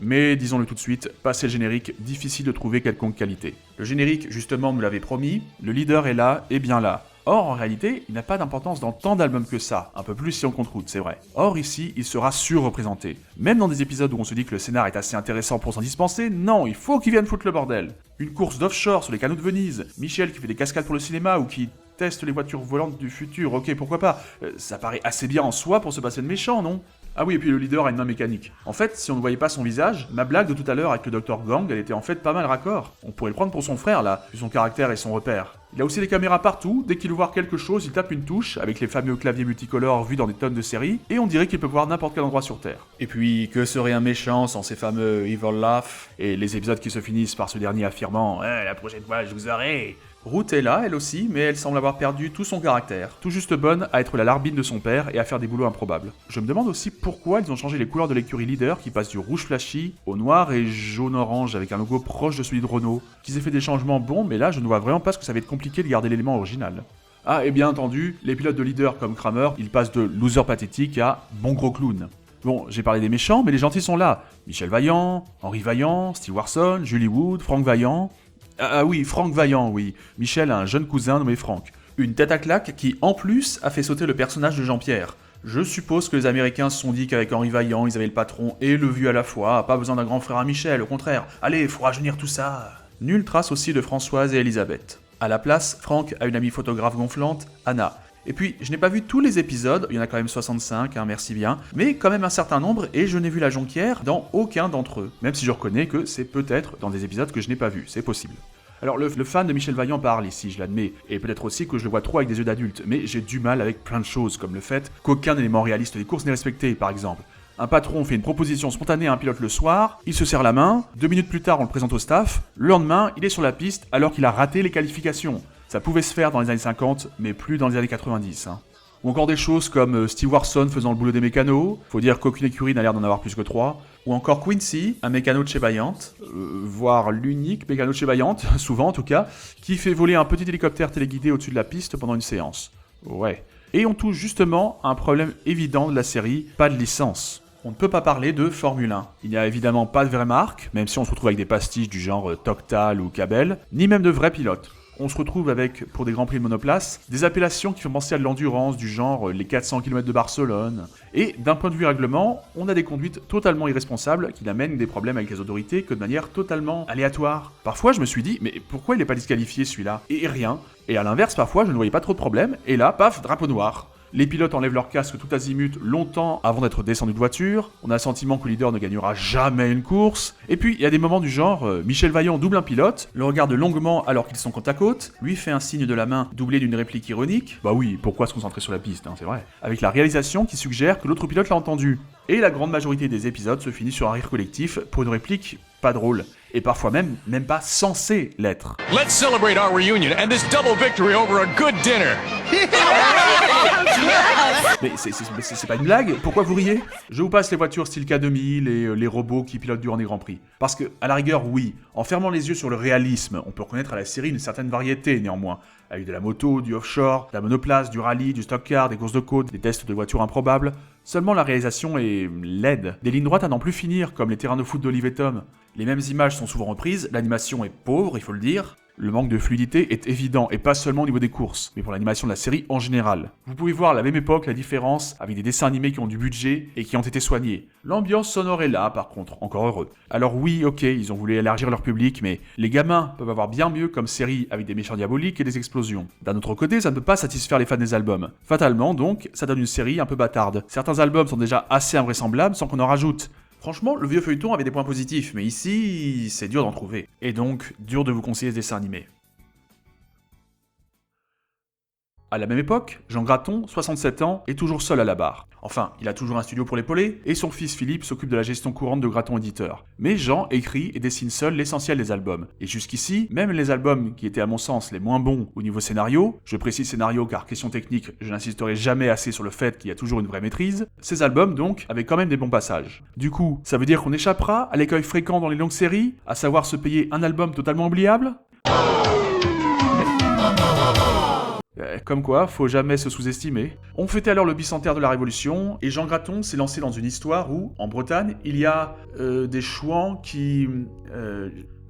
Mais disons-le tout de suite, passé le générique, difficile de trouver quelconque qualité. Le générique, justement, nous l'avait promis, le leader est là, et bien là. Or, en réalité, il n'a pas d'importance dans tant d'albums que ça, un peu plus si on compte route, c'est vrai. Or, ici, il sera surreprésenté. Même dans des épisodes où on se dit que le scénar est assez intéressant pour s'en dispenser, non, il faut qu'il vienne foutre le bordel. Une course d'offshore sur les canaux de Venise, Michel qui fait des cascades pour le cinéma ou qui teste les voitures volantes du futur, ok, pourquoi pas. Ça paraît assez bien en soi pour se passer de méchant, non ? Ah oui, et puis le leader a une main mécanique. En fait, si on ne voyait pas son visage, ma blague de tout à l'heure avec le Dr Gang, elle était en fait pas mal raccord. On pourrait le prendre pour son frère, là, vu son caractère et son repère. Il a aussi des caméras partout, dès qu'il veut voir quelque chose, il tape une touche, avec les fameux claviers multicolores vus dans des tonnes de séries, et on dirait qu'il peut voir n'importe quel endroit sur Terre. Et puis, que serait un méchant sans ces fameux Evil Laugh, et les épisodes qui se finissent par ce dernier affirmant « la prochaine fois, je vous aurai !» Ruth est là, elle aussi, mais elle semble avoir perdu tout son caractère, tout juste bonne à être la larbine de son père et à faire des boulots improbables. Je me demande aussi pourquoi ils ont changé les couleurs de l'écurie leader qui passe du rouge flashy au noir et jaune-orange avec un logo proche de celui de Renault. Qu'ils aient fait des changements bons, mais là je ne vois vraiment pas ce que ça va être compliqué de garder l'élément original. Ah, et bien entendu, les pilotes de leader comme Kramer, ils passent de loser pathétique à bon gros clown. Bon, j'ai parlé des méchants, mais les gentils sont là. Michel Vaillant, Henri Vaillant, Steve Warson, Julie Wood, Franck Vaillant... Ah oui, Franck Vaillant, oui. Michel a un jeune cousin nommé Franck. Une tête à claque qui, en plus, a fait sauter le personnage de Jean-Pierre. Je suppose que les Américains se sont dit qu'avec Henri Vaillant, ils avaient le patron et le vieux à la fois, pas besoin d'un grand frère à Michel, au contraire. Allez, faut rajeunir tout ça. Nulle trace aussi de Françoise et Elisabeth. À la place, Franck a une amie photographe gonflante, Anna. Et puis, je n'ai pas vu tous les épisodes, il y en a quand même 65, merci bien, mais quand même un certain nombre, et je n'ai vu la Jonquière dans aucun d'entre eux. Même si je reconnais que c'est peut-être dans des épisodes que je n'ai pas vus, c'est possible. Alors le fan de Michel Vaillant parle ici, je l'admets, et peut-être aussi que je le vois trop avec des yeux d'adulte, mais j'ai du mal avec plein de choses, comme le fait qu'aucun élément réaliste des courses n'est respecté, par exemple. Un patron fait une proposition spontanée à un pilote le soir, il se serre la main, 2 minutes plus tard on le présente au staff, le lendemain il est sur la piste alors qu'il a raté les qualifications. Ça pouvait se faire dans les années 50, mais plus dans les années 90. Ou encore des choses comme Steve Warson faisant le boulot des mécanos, faut dire qu'aucune écurie n'a l'air d'en avoir plus que 3, ou encore Quincy, un mécano de chez Vaillant, voire l'unique mécano de chez Vaillant, souvent en tout cas, qui fait voler un petit hélicoptère téléguidé au-dessus de la piste pendant une séance. Ouais. Et on touche justement à un problème évident de la série, pas de licence. On ne peut pas parler de Formule 1. Il n'y a évidemment pas de vraie marque, même si on se retrouve avec des pastiches du genre Toctal ou Cabel, ni même de vrais pilotes. On se retrouve avec, pour des grands prix de monoplace, des appellations qui font penser à de l'endurance, du genre les 400 km de Barcelone. Et d'un point de vue règlement, on a des conduites totalement irresponsables qui n'amènent des problèmes avec les autorités que de manière totalement aléatoire. Parfois je me suis dit, mais pourquoi il n'est pas disqualifié celui-là ? Et rien. Et à l'inverse, parfois je ne voyais pas trop de problèmes, et là, paf, drapeau noir. Les pilotes enlèvent leur casque tout azimut longtemps avant d'être descendus de voiture, on a le sentiment que le leader ne gagnera jamais une course, et puis il y a des moments du genre, Michel Vaillant double un pilote, le regarde longuement alors qu'ils sont côte à côte, lui fait un signe de la main doublé d'une réplique ironique, bah oui, pourquoi se concentrer sur la piste, c'est vrai, avec la réalisation qui suggère que l'autre pilote l'a entendu. Et la grande majorité des épisodes se finit sur un rire collectif pour une réplique pas drôle, et parfois même pas censée l'être. Let's celebrate our reunion and this double victory over a good dinner. Mais c'est pas une blague, pourquoi vous riez ? Je vous passe les voitures style K2000 et les robots qui pilotent durant des grands prix. Parce que, à la rigueur, oui, en fermant les yeux sur le réalisme, on peut reconnaître à la série une certaine variété néanmoins, avec de la moto, du offshore, de la monoplace, du rallye, du stock car, des courses de côte, des tests de voitures improbables. Seulement la réalisation est laide. Des lignes droites à n'en plus finir, comme les terrains de foot d'Olive et Tom. Les mêmes images sont souvent reprises, l'animation est pauvre, il faut le dire. Le manque de fluidité est évident, et pas seulement au niveau des courses, mais pour l'animation de la série en général. Vous pouvez voir à la même époque la différence avec des dessins animés qui ont du budget et qui ont été soignés. L'ambiance sonore est là, par contre, encore heureux. Alors oui, ok, ils ont voulu élargir leur public, mais les gamins peuvent avoir bien mieux comme série avec des méchants diaboliques et des explosions. D'un autre côté, ça ne peut pas satisfaire les fans des albums. Fatalement, donc, ça donne une série un peu bâtarde. Certains albums sont déjà assez invraisemblables sans qu'on en rajoute. Franchement, le vieux feuilleton avait des points positifs, mais ici, c'est dur d'en trouver. Et donc, dur de vous conseiller ce dessin animé. À la même époque, Jean Graton, 67 ans, est toujours seul à la barre. Enfin, il a toujours un studio pour l'épauler, et son fils Philippe s'occupe de la gestion courante de Graton Éditeur. Mais Jean écrit et dessine seul l'essentiel des albums. Et jusqu'ici, même les albums qui étaient à mon sens les moins bons au niveau scénario, je précise scénario car question technique, je n'insisterai jamais assez sur le fait qu'il y a toujours une vraie maîtrise, ces albums donc avaient quand même des bons passages. Du coup, ça veut dire qu'on échappera à l'écueil fréquent dans les longues séries, à savoir se payer un album totalement oubliable ? Comme quoi, faut jamais se sous-estimer. On fêtait alors le bicentenaire de la Révolution, et Jean Graton s'est lancé dans une histoire où, en Bretagne, il y a des chouans qui...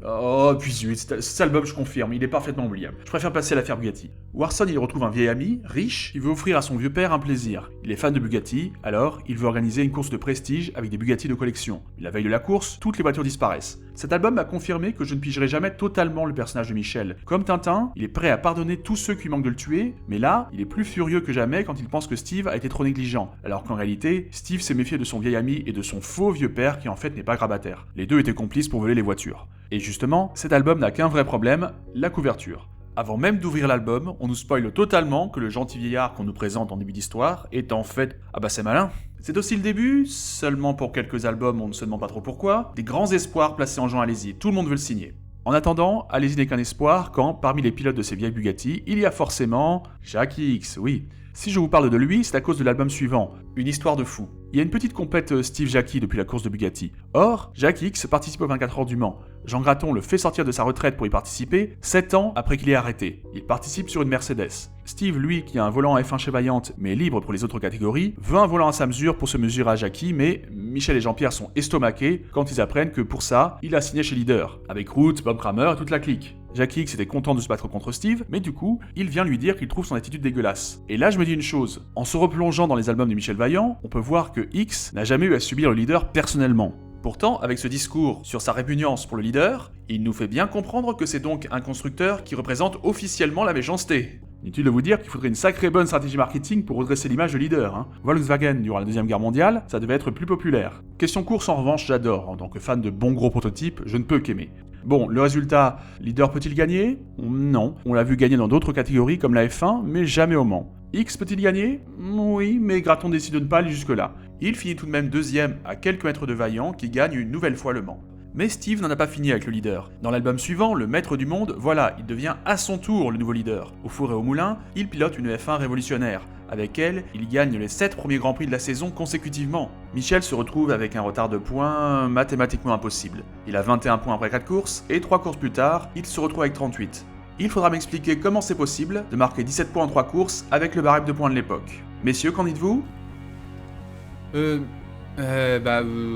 Oh, puis zut, cet album, je confirme, il est parfaitement oubliable. Je préfère passer à l'affaire Bugatti. Warson, il retrouve un vieil ami, riche, il veut offrir à son vieux père un plaisir. Il est fan de Bugatti, alors il veut organiser une course de prestige avec des Bugatti de collection. Mais la veille de la course, toutes les voitures disparaissent. Cet album m'a confirmé que je ne pigerai jamais totalement le personnage de Michel. Comme Tintin, il est prêt à pardonner tous ceux qui manquent de le tuer, mais là, il est plus furieux que jamais quand il pense que Steve a été trop négligent. Alors qu'en réalité, Steve s'est méfié de son vieil ami et de son faux vieux père qui en fait n'est pas grabataire. Les deux étaient complices pour voler les voitures. Et justement, cet album n'a qu'un vrai problème, la couverture. Avant même d'ouvrir l'album, on nous spoile totalement que le gentil vieillard qu'on nous présente en début d'histoire est en fait... Ah bah c'est malin. C'est aussi le début, seulement pour quelques albums on ne se demande pas trop pourquoi, des grands espoirs placés en Jean Alési, tout le monde veut le signer. En attendant, Alési n'est qu'un espoir quand, parmi les pilotes de ces vieilles Bugatti, il y a forcément Jackie X, oui. Si je vous parle de lui, c'est à cause de l'album suivant, Une histoire de fou. Il y a une petite compète Steve Jackie depuis la course de Bugatti. Or, Jackie X participe aux 24 heures du Mans. Jean Graton le fait sortir de sa retraite pour y participer 7 ans après qu'il ait arrêté. Il participe sur une Mercedes. Steve, lui, qui a un volant F1 chez Vaillant, mais libre pour les autres catégories, veut un volant à sa mesure pour se mesurer à Jackie, mais Michel et Jean-Pierre sont estomaqués quand ils apprennent que pour ça, il a signé chez Leader, avec Root, Bob Kramer et toute la clique. Jackie X était content de se battre contre Steve, mais du coup, il vient lui dire qu'il trouve son attitude dégueulasse. Et là, je me dis une chose, en se replongeant dans les albums de Michel Vaillant, on peut voir que X n'a jamais eu à subir le Leader personnellement. Pourtant, avec ce discours sur sa répugnance pour le Leader, il nous fait bien comprendre que c'est donc un constructeur qui représente officiellement la méchanceté. Inutile de vous dire qu'il faudrait une sacrée bonne stratégie marketing pour redresser l'image de Leader. Hein. Volkswagen, durant la Deuxième Guerre mondiale, ça devait être plus populaire. Question course, en revanche, j'adore. En tant que fan de bons gros prototypes, je ne peux qu'aimer. Bon, le résultat, Leader peut-il gagner? Non. On l'a vu gagner dans d'autres catégories comme la F1, mais jamais au Mans. X peut-il gagner? Oui, mais Graton décide de ne pas aller jusque-là. Il finit tout de même deuxième à quelques mètres de Vaillant qui gagne une nouvelle fois le Mans. Mais Steve n'en a pas fini avec le Leader. Dans l'album suivant, Le Maître du Monde, voilà, il devient à son tour le nouveau leader. Au four et au moulin, il pilote une F1 révolutionnaire. Avec elle, il gagne les 7 premiers Grands Prix de la saison consécutivement. Michel se retrouve avec un retard de points mathématiquement impossible. Il a 21 points après 4 courses, et 3 courses plus tard, il se retrouve avec 38. Il faudra m'expliquer comment c'est possible de marquer 17 points en 3 courses avec le barème de points de l'époque. Messieurs, qu'en dites-vous?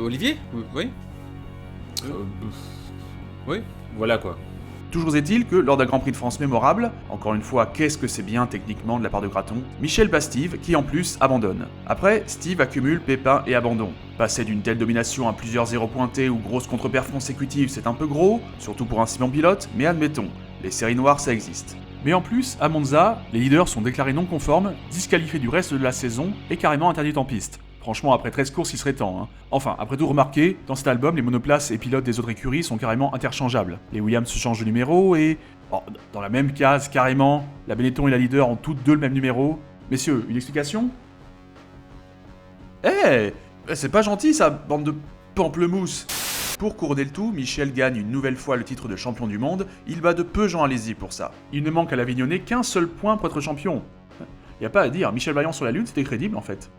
Olivier? Oui. Oui, voilà quoi. Toujours est-il que, lors d'un Grand Prix de France mémorable, encore une fois, qu'est-ce que c'est bien techniquement de la part de Graton, Michel bat Steve, qui en plus abandonne. Après, Steve accumule pépins et abandon. Passer d'une telle domination à plusieurs zéros pointés ou grosses contre-perfs consécutives, c'est un peu gros, surtout pour un si bon pilote, mais admettons, les séries noires ça existe. Mais en plus, à Monza, les leaders sont déclarés non conformes, disqualifiés du reste de la saison et carrément interdits en piste. Franchement, après 13 courses, il serait temps. Hein. Enfin, après tout remarqué, dans cet album, les monoplaces et pilotes des autres écuries sont carrément interchangeables. Les Williams se changent de numéro et... Oh, dans la même case, carrément, la Benetton et la Leader ont toutes deux le même numéro. Messieurs, une explication? C'est pas gentil ça, bande de pamplemousse. Pour couronner le tout, Michel gagne une nouvelle fois le titre de champion du monde, il bat de peu Jean Alesi pour ça. Il ne manque à l'Avignonnais qu'un seul point pour être champion. Y a pas à dire, Michel Vaillant sur la Lune, c'était crédible en fait.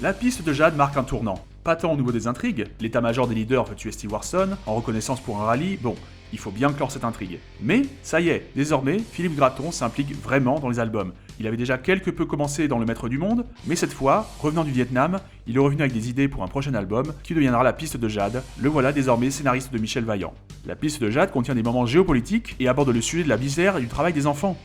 La piste de Jade marque un tournant. Pas tant au niveau des intrigues, l'état-major des leaders veut tuer Steve Warson, en reconnaissance pour un rallye, bon, il faut bien clore cette intrigue. Mais, ça y est, désormais, Philippe Graton s'implique vraiment dans les albums. Il avait déjà quelque peu commencé dans Le Maître du Monde, mais cette fois, revenant du Vietnam, il est revenu avec des idées pour un prochain album, qui deviendra La Piste de Jade, le voilà désormais scénariste de Michel Vaillant. La Piste de Jade contient des moments géopolitiques et aborde le sujet de la misère et du travail des enfants.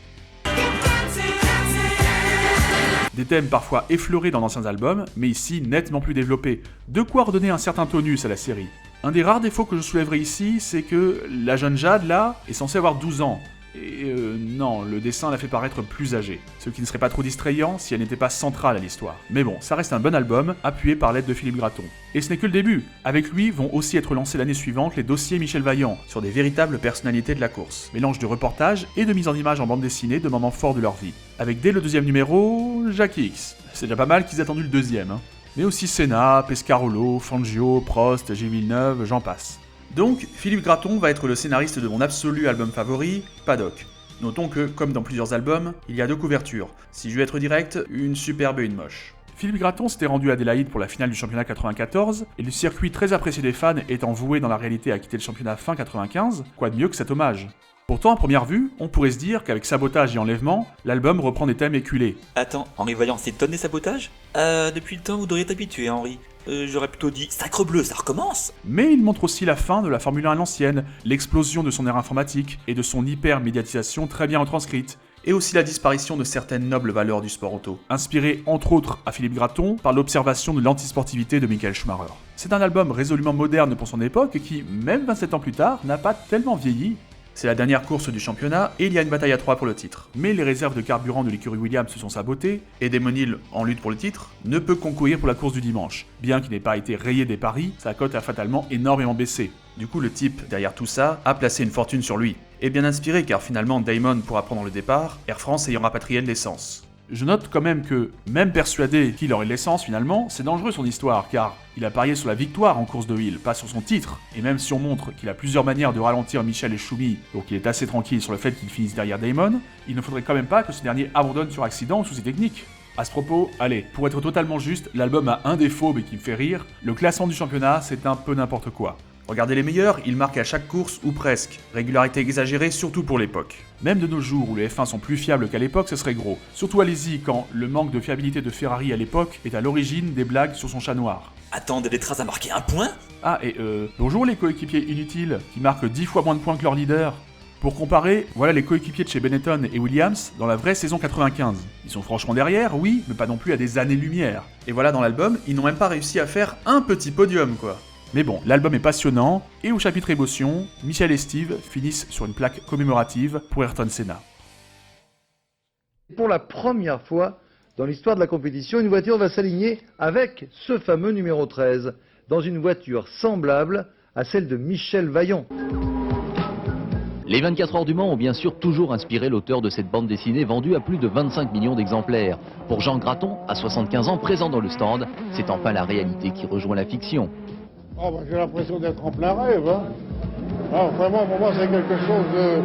Des thèmes parfois effleurés dans d'anciens albums, mais ici nettement plus développés. De quoi redonner un certain tonus à la série. Un des rares défauts que je soulèverai ici, c'est que la jeune Jade, là, est censée avoir 12 ans. Et non, le dessin la fait paraître plus âgée. Ce qui ne serait pas trop distrayant si elle n'était pas centrale à l'histoire. Mais bon, ça reste un bon album, appuyé par l'aide de Philippe Graton. Et ce n'est que le début. Avec lui vont aussi être lancés l'année suivante les dossiers Michel Vaillant, sur des véritables personnalités de la course. Mélange de reportages et de mise en image en bande dessinée de moments forts de leur vie. Avec dès le deuxième numéro, Jackie X. C'est déjà pas mal qu'ils aient attendu le deuxième. Hein. Mais aussi Senna, Pescarolo, Fangio, Prost, Gilles Villeneuve, j'en passe. Donc, Philippe Graton va être le scénariste de mon absolu album favori, Paddock. Notons que, comme dans plusieurs albums, il y a deux couvertures. Si je veux être direct, une superbe et une moche. Philippe Graton s'était rendu à Adélaïde pour la finale du championnat 94, et le circuit très apprécié des fans étant voué dans la réalité à quitter le championnat fin 95, quoi de mieux que cet hommage? Pourtant, à première vue, on pourrait se dire qu'avec sabotage et enlèvement, l'album reprend des thèmes éculés. Attends, Henri Vaillant s'étonne des sabotages? Depuis le temps, vous devriez t'habituer, Henri. J'aurais plutôt dit sacrebleu, ça recommence. Mais il montre aussi la fin de la Formule 1 à l'ancienne, l'explosion de son ère informatique et de son hyper-médiatisation très bien retranscrite, et aussi la disparition de certaines nobles valeurs du sport auto, inspiré entre autres à Philippe Graton par l'observation de l'antisportivité de Michael Schumacher. C'est un album résolument moderne pour son époque et qui, même 27 ans plus tard, n'a pas tellement vieilli. C'est la dernière course du championnat et il y a une bataille à 3 pour le titre. Mais les réserves de carburant de l'écurie Williams se sont sabotées et Damon Hill, en lutte pour le titre, ne peut concourir pour la course du dimanche. Bien qu'il n'ait pas été rayé des paris, sa cote a fatalement énormément baissé. Du coup, le type, derrière tout ça, a placé une fortune sur lui. Et bien inspiré car finalement Damon pourra prendre le départ, Air France ayant rapatrié de l'essence. Je note quand même que, même persuadé qu'il aurait de l'essence finalement, c'est dangereux son histoire, car il a parié sur la victoire en course de Hill, pas sur son titre, et même si on montre qu'il a plusieurs manières de ralentir Michel et Schumi, donc il est assez tranquille sur le fait qu'il finisse derrière Damon, il ne faudrait quand même pas que ce dernier abandonne sur accident ou sous ses techniques. À ce propos, allez, pour être totalement juste, l'album a un défaut mais qui me fait rire, le classement du championnat c'est un peu n'importe quoi. Regardez les meilleurs, ils marquent à chaque course ou presque. Régularité exagérée surtout pour l'époque. Même de nos jours où les F1 sont plus fiables qu'à l'époque, ce serait gros. Surtout allez-y quand le manque de fiabilité de Ferrari à l'époque est à l'origine des blagues sur son chat noir. Attendez, les traces à marquer un point? Ah et bonjour les coéquipiers inutiles qui marquent 10 fois moins de points que leur leader. Pour comparer, voilà les coéquipiers de chez Benetton et Williams dans la vraie saison 95. Ils sont franchement derrière, oui, mais pas non plus à des années-lumière. Et voilà dans l'album, ils n'ont même pas réussi à faire un petit podium quoi. Mais bon, l'album est passionnant, et au chapitre émotion, Michel et Steve finissent sur une plaque commémorative pour Ayrton Senna. Pour la première fois dans l'histoire de la compétition, une voiture va s'aligner avec ce fameux numéro 13, dans une voiture semblable à celle de Michel Vaillant. Les 24 heures du Mans ont bien sûr toujours inspiré l'auteur de cette bande dessinée vendue à plus de 25 millions d'exemplaires. Pour Jean Graton, à 75 ans, présent dans le stand, c'est enfin la réalité qui rejoint la fiction. Oh bah, j'ai l'impression d'être en plein rêve. Hein. Ah, vraiment, pour moi, c'est quelque chose de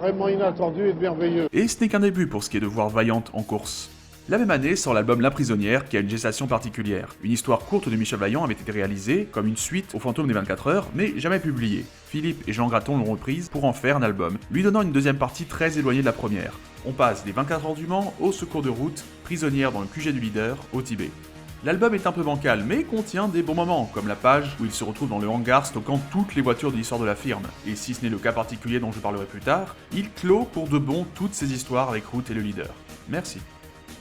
vraiment inattendu et de merveilleux. Et ce n'est qu'un début pour ce qui est de voir Vaillant en course. La même année sort l'album La Prisonnière qui a une gestation particulière. Une histoire courte de Michel Vaillant avait été réalisée comme une suite au Fantôme des 24 heures, mais jamais publiée. Philippe et Jean Graton l'ont reprise pour en faire un album, lui donnant une deuxième partie très éloignée de la première. On passe des 24 heures du Mans au secours de route, prisonnière dans le QG du leader, au Tibet. L'album est un peu bancal, mais contient des bons moments, comme la page où il se retrouve dans le hangar stockant toutes les voitures de l'histoire de la firme. Et si ce n'est le cas particulier dont je parlerai plus tard, il clôt pour de bon toutes ces histoires avec Route et le leader. Merci.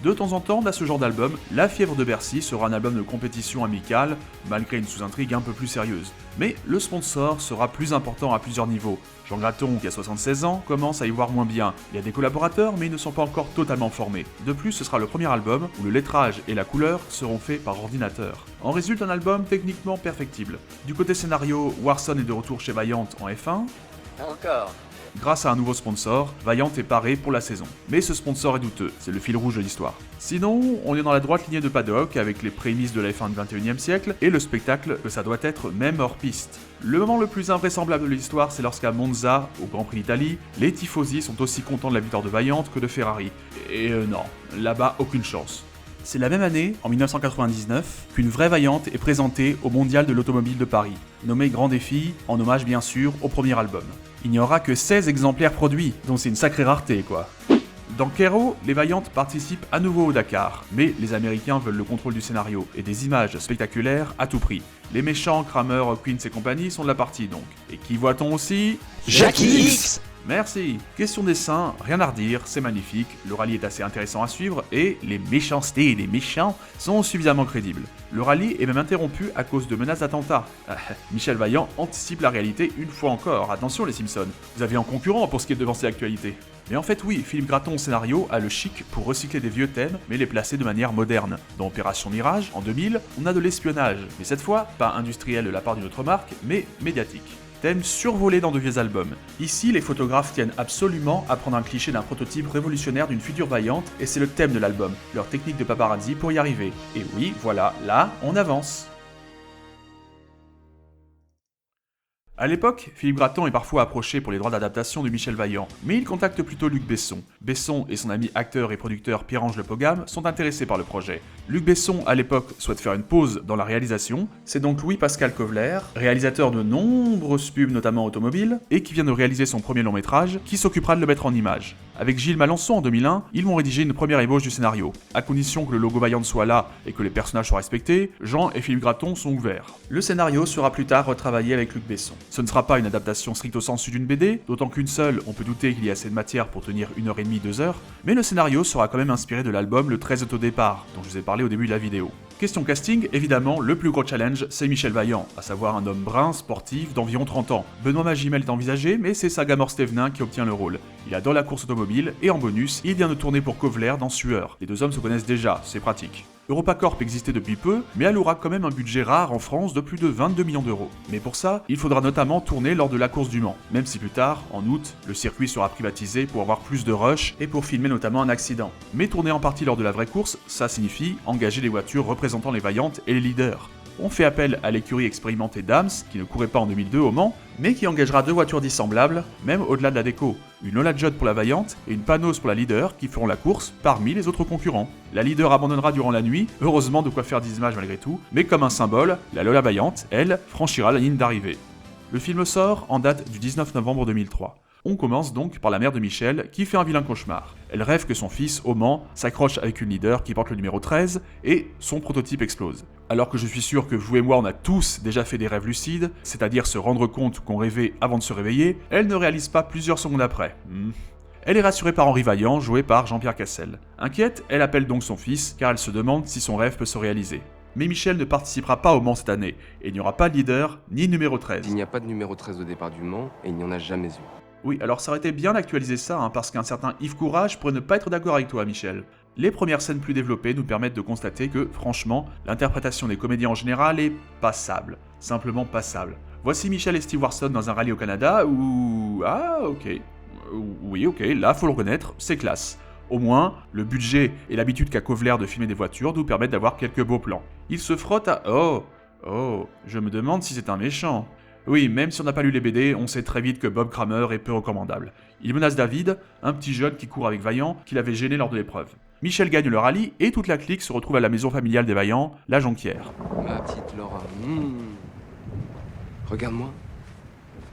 De temps en temps, dans ce genre d'album, La Fièvre de Bercy sera un album de compétition amicale, malgré une sous-intrigue un peu plus sérieuse. Mais le sponsor sera plus important à plusieurs niveaux. Jean Graton, qui a 76 ans, commence à y voir moins bien. Il y a des collaborateurs, mais ils ne sont pas encore totalement formés. De plus, ce sera le premier album où le lettrage et la couleur seront faits par ordinateur. En résulte un album techniquement perfectible. Du côté scénario, Warson est de retour chez Vaillant en F1. Encore. Grâce à un nouveau sponsor, Vaillant est paré pour la saison. Mais ce sponsor est douteux, c'est le fil rouge de l'histoire. Sinon, on est dans la droite lignée de Paddock avec les prémices de la F1 du 21e siècle et le spectacle que ça doit être même hors piste. Le moment le plus invraisemblable de l'histoire, c'est lorsqu'à Monza, au Grand Prix d'Italie, les tifosi sont aussi contents de la victoire de Vaillant que de Ferrari. Et non, là-bas, aucune chance. C'est la même année, en 1999, qu'une vraie Vaillante est présentée au Mondial de l'Automobile de Paris, nommé Grand Défi, en hommage bien sûr au premier album. Il n'y aura que 16 exemplaires produits, donc c'est une sacrée rareté quoi. Dans Kero, les Vaillantes participent à nouveau au Dakar, mais les Américains veulent le contrôle du scénario et des images spectaculaires à tout prix. Les méchants, Kramer, Queens et compagnie sont de la partie donc. Et qui voit-on aussi? Jackie X. Merci. Question dessin, rien à redire, c'est magnifique, le rallye est assez intéressant à suivre et les méchancetés des méchants sont suffisamment crédibles. Le rallye est même interrompu à cause de menaces d'attentats. Michel Vaillant anticipe la réalité une fois encore, attention les Simpsons, vous avez un concurrent pour ce qui est de devancer l'actualité. Mais en fait oui, Philippe Graton au scénario a le chic pour recycler des vieux thèmes mais les placer de manière moderne. Dans Opération Mirage, en 2000, on a de l'espionnage, mais cette fois, pas industriel de la part d'une autre marque, mais médiatique. Thème survolé dans de vieux albums. Ici, les photographes tiennent absolument à prendre un cliché d'un prototype révolutionnaire d'une future Vaillante, et c'est le thème de l'album, leur technique de paparazzi pour y arriver. Et oui, voilà, là, on avance. A l'époque, Philippe Graton est parfois approché pour les droits d'adaptation de Michel Vaillant, mais il contacte plutôt Luc Besson. Besson et son ami acteur et producteur Pierre-Ange Le Pogam sont intéressés par le projet. Luc Besson, à l'époque, souhaite faire une pause dans la réalisation. C'est donc Louis-Pascal Kovler, réalisateur de nombreuses pubs, notamment automobiles, et qui vient de réaliser son premier long métrage, qui s'occupera de le mettre en image. Avec Gilles Malençon en 2001, ils vont rédiger une première ébauche du scénario. À condition que le logo Vaillant soit là et que les personnages soient respectés, Jean et Philippe Graton sont ouverts. Le scénario sera plus tard retravaillé avec Luc Besson. Ce ne sera pas une adaptation stricto sensu d'une BD, d'autant qu'une seule, on peut douter qu'il y a assez de matière pour tenir 1h30, 2h, mais le scénario sera quand même inspiré de l'album Le 13 au départ, dont je vous ai parlé au début de la vidéo. Question casting, évidemment, le plus gros challenge, c'est Michel Vaillant, à savoir un homme brun, sportif, d'environ 30 ans. Benoît Magimel est envisagé, mais c'est Saga Morstevenin qui obtient le rôle. Il adore la course automobile, et en bonus, il vient de tourner pour Kovler dans Sueur. Les deux hommes se connaissent déjà, c'est pratique. EuropaCorp existait depuis peu, mais elle aura quand même un budget rare en France de plus de 22 millions d'euros. Mais pour ça, il faudra notamment tourner lors de la course du Mans, même si plus tard, en août, le circuit sera privatisé pour avoir plus de rush et pour filmer notamment un accident. Mais tourner en partie lors de la vraie course, ça signifie engager les voitures représentant les Vaillantes et les leaders. On fait appel à l'écurie expérimentée Dams, qui ne courait pas en 2002 au Mans, mais qui engagera 2 voitures dissemblables, même au-delà de la déco. Une Lola Judd pour la Vaillante et une Panos pour la Leader, qui feront la course parmi les autres concurrents. La Leader abandonnera durant la nuit, heureusement de quoi faire des images malgré tout, mais comme un symbole, la Lola Vaillante, elle, franchira la ligne d'arrivée. Le film sort en date du 19 novembre 2003. On commence donc par la mère de Michel qui fait un vilain cauchemar. Elle rêve que son fils, au Mans, s'accroche avec une leader qui porte le numéro 13 et son prototype explose. Alors que je suis sûr que vous et moi on a tous déjà fait des rêves lucides, c'est-à-dire se rendre compte qu'on rêvait avant de se réveiller, elle ne réalise pas plusieurs secondes après. Elle est rassurée par Henri Vaillant, joué par Jean-Pierre Cassel. Inquiète, elle appelle donc son fils car elle se demande si son rêve peut se réaliser. Mais Michel ne participera pas au Mans cette année, et il n'y aura pas de leader ni numéro 13. Il n'y a pas de numéro 13 au départ du Mans, et il n'y en a jamais eu. Oui, alors ça aurait été bien d'actualiser ça, parce qu'un certain Yves Courage pourrait ne pas être d'accord avec toi, Michel. Les premières scènes plus développées nous permettent de constater que, franchement, l'interprétation des comédiens en général est passable. Simplement passable. Voici Michel et Steve Warson dans un rallye au Canada où... Ah, ok. Oui, ok, là, faut le reconnaître, c'est classe. Au moins, le budget et l'habitude qu'a Kovler de filmer des voitures nous permettent d'avoir quelques beaux plans. Il se frotte à... Oh, je me demande si c'est un méchant. Oui, même si on n'a pas lu les BD, on sait très vite que Bob Kramer est peu recommandable. Il menace David, un petit jeune qui court avec Vaillant, qui l'avait gêné lors de l'épreuve. Michel gagne le rallye et toute la clique se retrouve à la maison familiale des Vaillants, la Jonquière. Ma petite Laura, regarde-moi.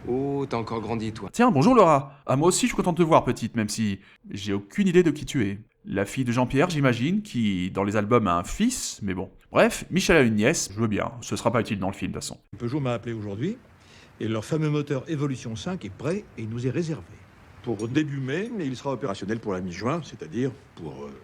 Oh, t'as encore grandi, toi. Tiens, bonjour Laura. Ah, moi aussi je suis content de te voir, petite, même si j'ai aucune idée de qui tu es. La fille de Jean-Pierre, j'imagine, qui, dans les albums, a un fils, mais bon. Bref, Michel a une nièce, je veux bien, ce sera pas utile dans le film de toute façon. Peugeot m'a appelé aujourd'hui, et leur fameux moteur Evolution 5 est prêt et nous est réservé. Pour début mai, mais il sera opérationnel pour la mi-juin, c'est-à-dire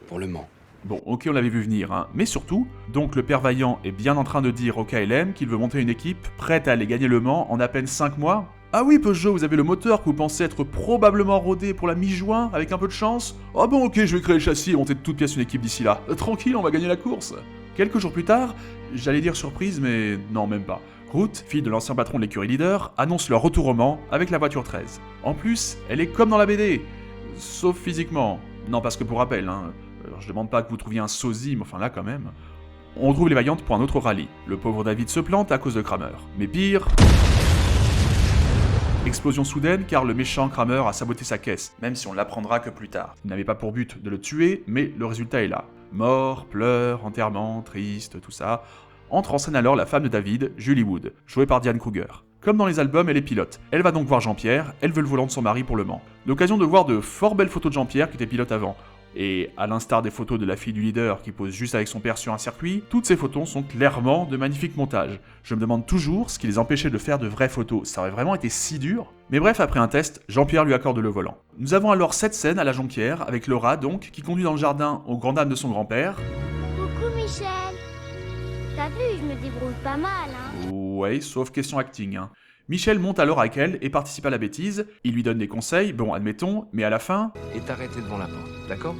pour le Mans. Bon, ok, on l'avait vu venir, hein. Mais surtout, donc le père Vaillant est bien en train de dire au KLM qu'il veut monter une équipe prête à aller gagner le Mans en à peine 5 mois. Ah oui, Peugeot, vous avez le moteur que vous pensez être probablement rodé pour la mi-juin, avec un peu de chance. Ah bon, ok, je vais créer le châssis et monter de toutes pièces une équipe d'ici là. Tranquille, on va gagner la course. Quelques jours plus tard, j'allais dire surprise, mais non, même pas. Ruth, fille de l'ancien patron de l'écurie leader, annonce leur retour au Mans avec la voiture 13. En plus, elle est comme dans la BD, sauf physiquement. Non, parce que pour rappel, hein, je demande pas que vous trouviez un sosie, mais enfin là quand même. On retrouve les Vaillantes pour un autre rallye. Le pauvre David se plante à cause de Kramer. Mais pire... Explosion soudaine car le méchant Kramer a saboté sa caisse, même si on l'apprendra que plus tard. Il n'avait pas pour but de le tuer, mais le résultat est là. Mort, pleurs, enterrement, triste, tout ça. Entre en scène alors la femme de David, Julie Wood, jouée par Diane Kruger. Comme dans les albums, elle est pilote. Elle va donc voir Jean-Pierre, elle veut le volant de son mari pour le Mans. L'occasion de voir de fort belles photos de Jean-Pierre qui était pilote avant. Et à l'instar des photos de la fille du leader qui pose juste avec son père sur un circuit, toutes ces photos sont clairement de magnifiques montages. Je me demande toujours ce qui les empêchait de faire de vraies photos, ça aurait vraiment été si dur. Mais bref, après un test, Jean-Pierre lui accorde le volant. Nous avons alors cette scène à la Jonquière, avec Laura donc, qui conduit dans le jardin au grand dam de son grand-père. Coucou Michel. T'as vu, je me débrouille pas mal, hein. Ouais, sauf question acting, hein. Michel monte alors avec elle et participe à la bêtise, il lui donne des conseils, bon admettons, mais à la fin... Et t'arrêter devant la porte, d'accord?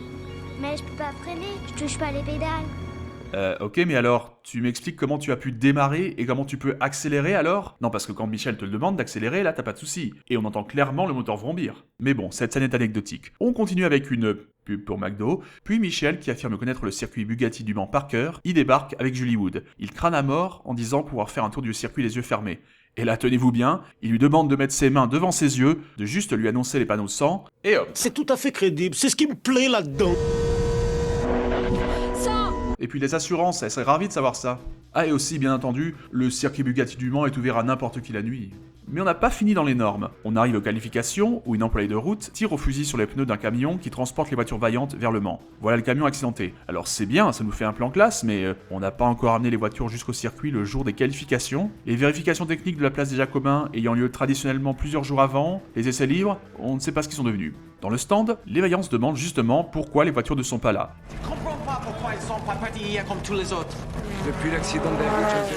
Mais je peux pas freiner, je touche pas les pédales. Ok, mais alors, tu m'expliques comment tu as pu démarrer et comment tu peux accélérer alors? Non, parce que quand Michel te le demande d'accélérer, là t'as pas de soucis. Et on entend clairement le moteur vrombir. Mais bon, cette scène est anecdotique. On continue avec une pub pour McDo, puis Michel, qui affirme connaître le circuit Bugatti du Mans par cœur, y débarque avec Julie Wood. Il crâne à mort en disant pouvoir faire un tour du circuit les yeux fermés. Et là, tenez-vous bien, il lui demande de mettre ses mains devant ses yeux, de juste lui annoncer les panneaux de sang, et hop. C'est tout à fait crédible, c'est ce qui me plaît là-dedans. Et puis les assurances, elle serait ravie de savoir ça. Ah, et aussi, bien entendu, le circuit Bugatti du Mans est ouvert à n'importe qui la nuit. Mais on n'a pas fini dans les normes. On arrive aux qualifications, où une employée de route tire au fusil sur les pneus d'un camion qui transporte les voitures Vaillantes vers le Mans. Voilà le camion accidenté. Alors c'est bien, ça nous fait un plan classe, mais on n'a pas encore amené les voitures jusqu'au circuit le jour des qualifications. Les vérifications techniques de la place des Jacobins ayant lieu traditionnellement plusieurs jours avant, les essais libres, on ne sait pas ce qu'ils sont devenus. Dans le stand, les Vaillants se demandent justement pourquoi les voitures ne sont pas là. Je comprends pas pourquoi ils sont pas partis hier comme tous les autres. Depuis l'accident de David,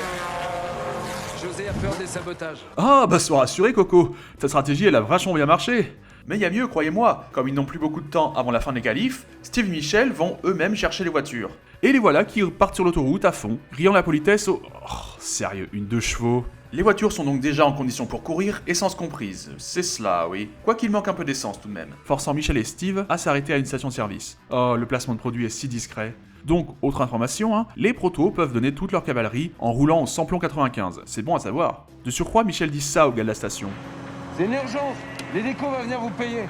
José a peur des sabotages. Ah, bah sois rassuré, Coco. Ta stratégie, elle a vachement bien marché. Mais il y a mieux, croyez-moi. Comme ils n'ont plus beaucoup de temps avant la fin des qualifs, Steve et Michel vont eux-mêmes chercher les voitures. Et les voilà qui partent sur l'autoroute à fond, riant la politesse au... Oh, sérieux, une 2 chevaux. Les voitures sont donc déjà en condition pour courir, essence comprise. C'est cela, oui. Quoiqu'il manque un peu d'essence tout de même. Forçant Michel et Steve à s'arrêter à une station-service. Oh, le placement de produit est si discret. Donc, autre information, hein, les protos peuvent donner toute leur cavalerie en roulant au samplon 95. C'est bon à savoir. De surcroît, Michel dit ça au gars de la station. C'est une urgence. L'hélico va venir vous payer.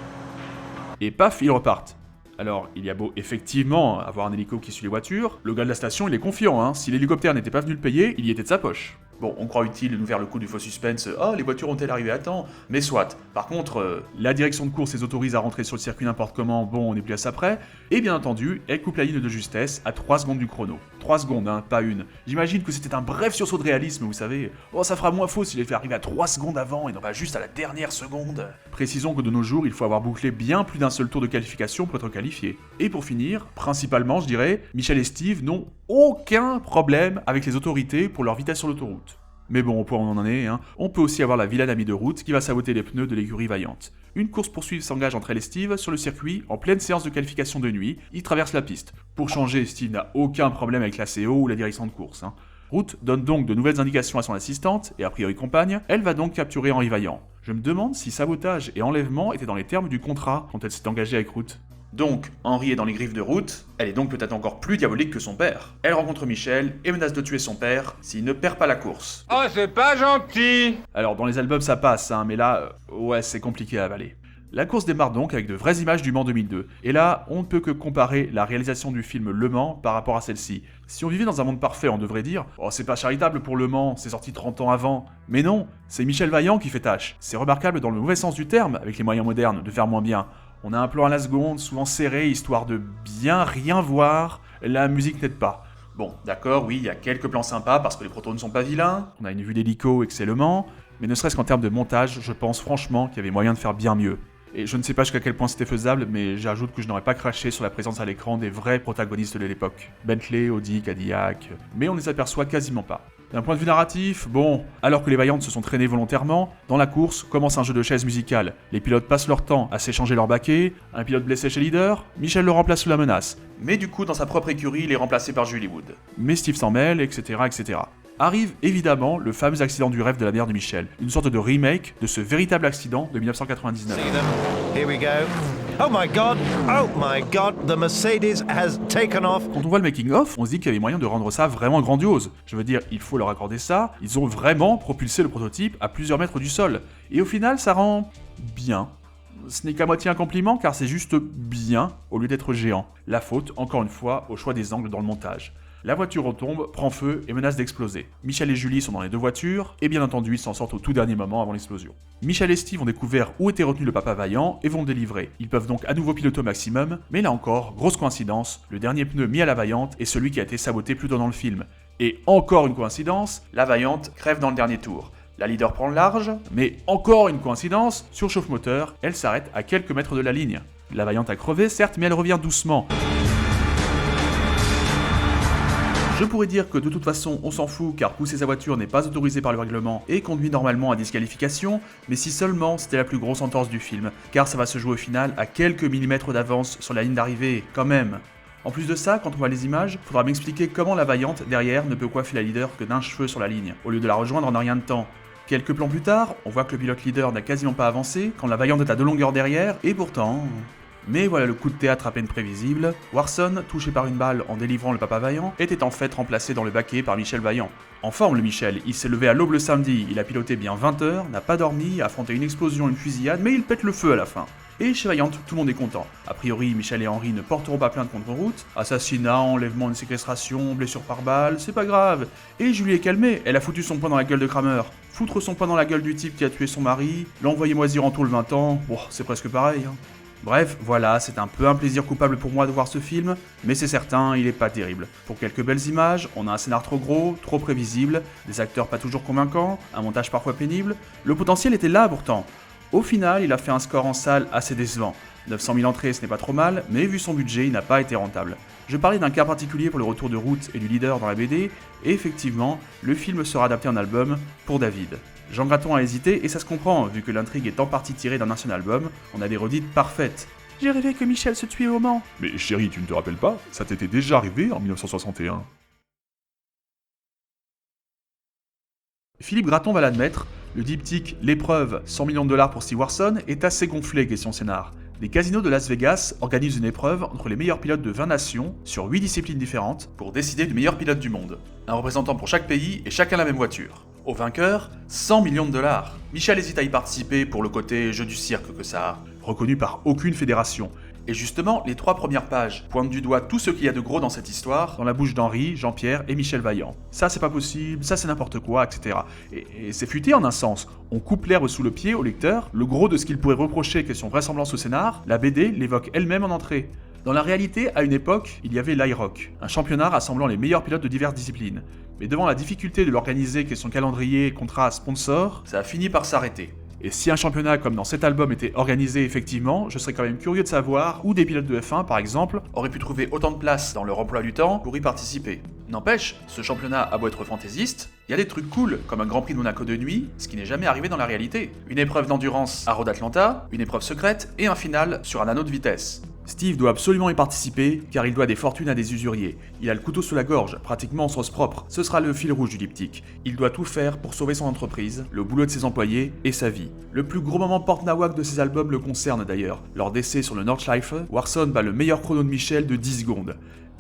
Et paf, ils repartent. Alors, il y a beau effectivement avoir un hélico qui suit les voitures, le gars de la station il est confiant, hein. Si l'hélicoptère n'était pas venu le payer, il y était de sa poche. Bon, on croit utile de nous faire le coup du faux suspense, oh les voitures ont-elles arrivé à temps? Mais soit. Par contre, la direction de course les autorise à rentrer sur le circuit n'importe comment, bon on n'est plus à ça près, et bien entendu, elle coupe la ligne de justesse à 3 secondes du chrono. 3 secondes, hein, pas une. J'imagine que c'était un bref sursaut de réalisme, vous savez. Oh, ça fera moins faux s'il est fait arriver à 3 secondes avant et non pas juste à la dernière seconde. Précisons que de nos jours, il faut avoir bouclé bien plus d'un seul tour de qualification pour être qualifié. Et pour finir, principalement, je dirais, Michel et Steve n'ont aucun problème avec les autorités pour leur vitesse sur l'autoroute. Mais bon, au point où on en est, hein, on peut aussi avoir la vilaine amie de route qui va saboter les pneus de l'écurie Vaillante. Une course-poursuite s'engage entre elle et Steve sur le circuit en pleine séance de qualification de nuit, ils traversent la piste. Pour changer, Steve n'a aucun problème avec la CO ou la direction de course. Route donne donc de nouvelles indications à son assistante, et a priori compagne, elle va donc capturer Henri Vaillant. Je me demande si sabotage et enlèvement étaient dans les termes du contrat quand elle s'est engagée avec Route. Donc, Henri est dans les griffes de Route, elle est donc peut-être encore plus diabolique que son père. Elle rencontre Michel et menace de tuer son père s'il ne perd pas la course. Oh, c'est pas gentil! Alors, dans les albums ça passe, mais là, ouais, c'est compliqué à avaler. La course démarre donc avec de vraies images du Mans 2002, et là, on ne peut que comparer la réalisation du film Le Mans par rapport à celle-ci. Si on vivait dans un monde parfait, on devrait dire « Oh, c'est pas charitable pour Le Mans, c'est sorti 30 ans avant ». Mais non, c'est Michel Vaillant qui fait tâche. C'est remarquable dans le mauvais sens du terme, avec les moyens modernes, de faire moins bien. On a un plan à la seconde, souvent serré, histoire de bien rien voir, la musique n'aide pas. Bon, d'accord, oui, il y a quelques plans sympas parce que les protos ne sont pas vilains, on a une vue d'hélico excellemment, mais ne serait-ce qu'en termes de montage, je pense franchement qu'il y avait moyen de faire bien mieux. Et je ne sais pas jusqu'à quel point c'était faisable, mais j'ajoute que je n'aurais pas craché sur la présence à l'écran des vrais protagonistes de l'époque. Bentley, Audi, Cadillac, mais on ne les aperçoit quasiment pas. D'un point de vue narratif, bon, alors que les Vaillantes se sont traînées volontairement, dans la course commence un jeu de chaises musicales. Les pilotes passent leur temps à s'échanger leur baquet, un pilote blessé chez leader, Michel le remplace sous la menace. Mais du coup, dans sa propre écurie, il est remplacé par Julie Wood. Mais Steve s'en mêle, etc., etc. Arrive évidemment le fameux accident du rêve de la mère de Michel, une sorte de remake de ce véritable accident de 1999. Here we go. Oh my god, the Mercedes has taken off. Quand on voit le making-of, on se dit qu'il y avait moyen de rendre ça vraiment grandiose. Je veux dire, il faut leur accorder ça, ils ont vraiment propulsé le prototype à plusieurs mètres du sol. Et au final, ça rend bien. Ce n'est qu'à moitié un compliment car c'est juste bien au lieu d'être géant. La faute, encore une fois, au choix des angles dans le montage. La voiture retombe, prend feu et menace d'exploser. Michel et Julie sont dans les deux voitures, et bien entendu ils s'en sortent au tout dernier moment avant l'explosion. Michel et Steve ont découvert où était retenu le papa Vaillant et vont le délivrer. Ils peuvent donc à nouveau piloter au maximum, mais là encore, grosse coïncidence, le dernier pneu mis à la Vaillante est celui qui a été saboté plus tôt dans le film. Et encore une coïncidence, la Vaillante crève dans le dernier tour. La leader prend le large, mais encore une coïncidence, surchauffe moteur, elle s'arrête à quelques mètres de la ligne. La Vaillante a crevé certes, mais elle revient doucement. Je pourrais dire que de toute façon on s'en fout car pousser sa voiture n'est pas autorisé par le règlement et conduit normalement à disqualification, mais si seulement c'était la plus grosse entorse du film, car ça va se jouer au final à quelques millimètres d'avance sur la ligne d'arrivée, quand même. En plus de ça, quand on voit les images, faudra m'expliquer comment la Vaillante derrière ne peut coiffer la leader que d'un cheveu sur la ligne, au lieu de la rejoindre en un rien de temps. Quelques plans plus tard, on voit que le pilote leader n'a quasiment pas avancé quand la Vaillante est à 2 longueurs derrière, et pourtant... Mais voilà le coup de théâtre à peine prévisible, Warson, touché par une balle en délivrant le papa Vaillant, était en fait remplacé dans le baquet par Michel Vaillant. En forme le Michel, il s'est levé à l'aube le samedi, il a piloté bien 20 heures, n'a pas dormi, a affronté une explosion, une fusillade, mais il pète le feu à la fin. Et chez Vaillante, tout le monde est content. A priori, Michel et Henri ne porteront pas plainte contre Route. Assassinat, enlèvement, une séquestration, blessure par balle, c'est pas grave. Et Julie est calmée, elle a foutu son poing dans la gueule de Kramer. Foutre son poing dans la gueule du type qui a tué son mari, l'envoyer moisir en tout le 20 ans, bon, c'est presque pareil. Bref, voilà, c'est un peu un plaisir coupable pour moi de voir ce film, mais c'est certain, il est pas terrible. Pour quelques belles images, on a un scénar trop gros, trop prévisible, des acteurs pas toujours convaincants, un montage parfois pénible, le potentiel était là pourtant. Au final, il a fait un score en salle assez décevant. 900 000 entrées, ce n'est pas trop mal, mais vu son budget, il n'a pas été rentable. Je parlais d'un cas particulier pour le retour de Route et du leader dans la BD, et effectivement, le film sera adapté en album pour David. Jean Graton a hésité, et ça se comprend, vu que l'intrigue est en partie tirée d'un ancien album, on a des redites parfaites. J'ai rêvé que Michel se tuait au Mans. Mais chérie, tu ne te rappelles pas? Ça t'était déjà arrivé en 1961. Philippe Graton va l'admettre, le diptyque L'épreuve, 100 millions de dollars pour Steve Warson est assez gonflé question scénar. Les casinos de Las Vegas organisent une épreuve entre les meilleurs pilotes de 20 nations sur 8 disciplines différentes pour décider du meilleur pilote du monde. Un représentant pour chaque pays et chacun la même voiture. Au vainqueur, 100 millions de dollars. Michel hésite à y participer pour le côté jeu du cirque que ça a, reconnu par aucune fédération. Et justement, les 3 premières pages pointent du doigt tout ce qu'il y a de gros dans cette histoire, dans la bouche d'Henri, Jean-Pierre et Michel Vaillant. Ça c'est pas possible, ça c'est n'importe quoi, etc. Et c'est futé en un sens. On coupe l'herbe sous le pied au lecteur, le gros de ce qu'il pourrait reprocher question vraisemblance au scénar, la BD l'évoque elle-même en entrée. Dans la réalité, à une époque, il y avait l'IROC, un championnat rassemblant les meilleurs pilotes de diverses disciplines. Mais devant la difficulté de l'organiser question calendrier, contrat, sponsor, ça a fini par s'arrêter. Et si un championnat comme dans cet album était organisé effectivement, je serais quand même curieux de savoir où des pilotes de F1 par exemple auraient pu trouver autant de place dans leur emploi du temps pour y participer. N'empêche, ce championnat a beau être fantaisiste, il y a des trucs cool comme un Grand Prix de Monaco de nuit, ce qui n'est jamais arrivé dans la réalité. Une épreuve d'endurance à Road Atlanta, une épreuve secrète et un final sur un anneau de vitesse. Steve doit absolument y participer car il doit des fortunes à des usuriers. Il a le couteau sous la gorge, pratiquement en sauce propre. Ce sera le fil rouge du diptyque. Il doit tout faire pour sauver son entreprise, le boulot de ses employés et sa vie. Le plus gros moment porte-nawak de ses albums le concerne d'ailleurs. Lors d'essai sur le Nordschleife, Warson bat le meilleur chrono de Michel de 10 secondes.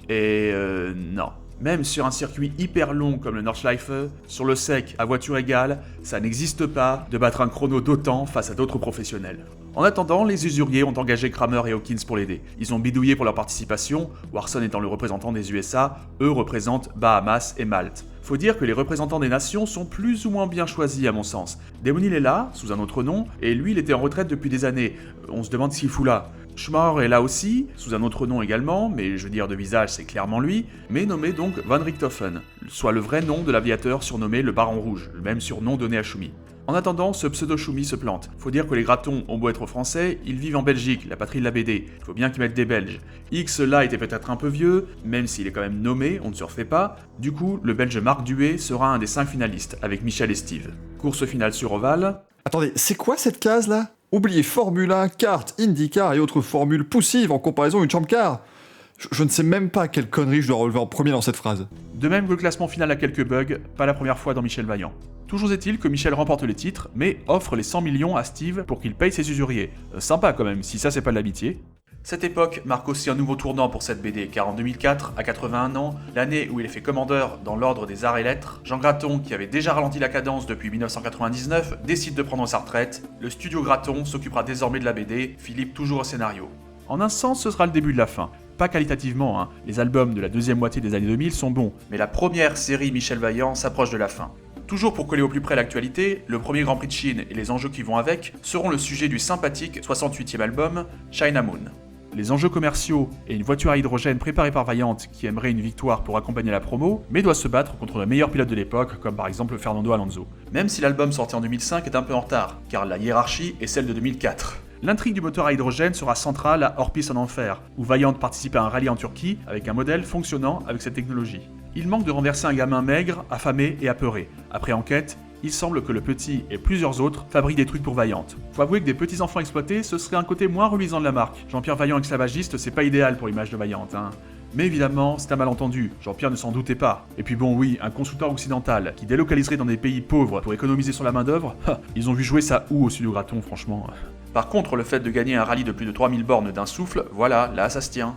Et non. Même sur un circuit hyper long comme le Nordschleife, sur le sec, à voiture égale, ça n'existe pas de battre un chrono d'autant face à d'autres professionnels. En attendant, les usuriers ont engagé Kramer et Hawkins pour l'aider. Ils ont bidouillé pour leur participation, Warson étant le représentant des USA, eux représentent Bahamas et Malte. Faut dire que les représentants des nations sont plus ou moins bien choisis à mon sens. Demonil est là, sous un autre nom, et lui il était en retraite depuis des années. On se demande ce qu'il fout là. Schmauer est là aussi, sous un autre nom également, mais je veux dire de visage c'est clairement lui, mais nommé donc Van Richthofen, soit le vrai nom de l'aviateur surnommé le Baron Rouge, le même surnom donné à Schumi. En attendant, ce pseudo-Schumi se plante. Faut dire que les Gratton ont beau être français, ils vivent en Belgique, la patrie de la BD. Faut bien qu'ils mettent des Belges. X là était peut-être un peu vieux, même s'il est quand même nommé, on ne se refait pas. Du coup, le Belge Marc Duet sera un des 5 finalistes, avec Michel et Steve. Course finale sur ovale. Attendez, c'est quoi cette case là? Oubliez Formule 1, kart, IndyCar et autres formules poussives en comparaison d'une champ car. Je ne sais même pas quelle connerie je dois relever en premier dans cette phrase. De même que le classement final a quelques bugs, pas la première fois dans Michel Vaillant. Toujours est-il que Michel remporte les titres, mais offre les 100 millions à Steve pour qu'il paye ses usuriers. Sympa quand même, si ça c'est pas de l'amitié. Cette époque marque aussi un nouveau tournant pour cette BD, car en 2004, à 81 ans, l'année où il est fait commandeur dans l'ordre des arts et lettres, Jean Gratton, qui avait déjà ralenti la cadence depuis 1999, décide de prendre sa retraite. Le studio Gratton s'occupera désormais de la BD, Philippe toujours au scénario. En un sens, ce sera le début de la fin. Pas qualitativement, hein. Les albums de la deuxième moitié des années 2000 sont bons, mais la première série Michel Vaillant s'approche de la fin. Toujours pour coller au plus près l'actualité, le premier Grand Prix de Chine et les enjeux qui vont avec seront le sujet du sympathique 68e album, China Moon. Les enjeux commerciaux et une voiture à hydrogène préparée par Vaillant qui aimerait une victoire pour accompagner la promo, mais doit se battre contre le meilleur pilote de l'époque, comme par exemple Fernando Alonso. Même si l'album sorti en 2005 est un peu en retard, car la hiérarchie est celle de 2004. L'intrigue du moteur à hydrogène sera centrale à Hors-Piste en Enfer, où Vaillant participe à un rallye en Turquie avec un modèle fonctionnant avec cette technologie. Il manque de renverser un gamin maigre, affamé et apeuré. Après enquête, il semble que le petit et plusieurs autres fabriquent des trucs pour Vaillant. Faut avouer que des petits enfants exploités, ce serait un côté moins reluisant de la marque. Jean-Pierre Vaillant esclavagiste, c'est pas idéal pour l'image de Vaillant, hein. Mais évidemment, c'est un malentendu, Jean-Pierre ne s'en doutait pas. Et puis bon oui, un constructeur occidental qui délocaliserait dans des pays pauvres pour économiser sur la main d'œuvre, ils ont vu jouer ça où au studio Gratton franchement. Par contre, le fait de gagner un rallye de plus de 3000 bornes d'un souffle, voilà, là ça se tient.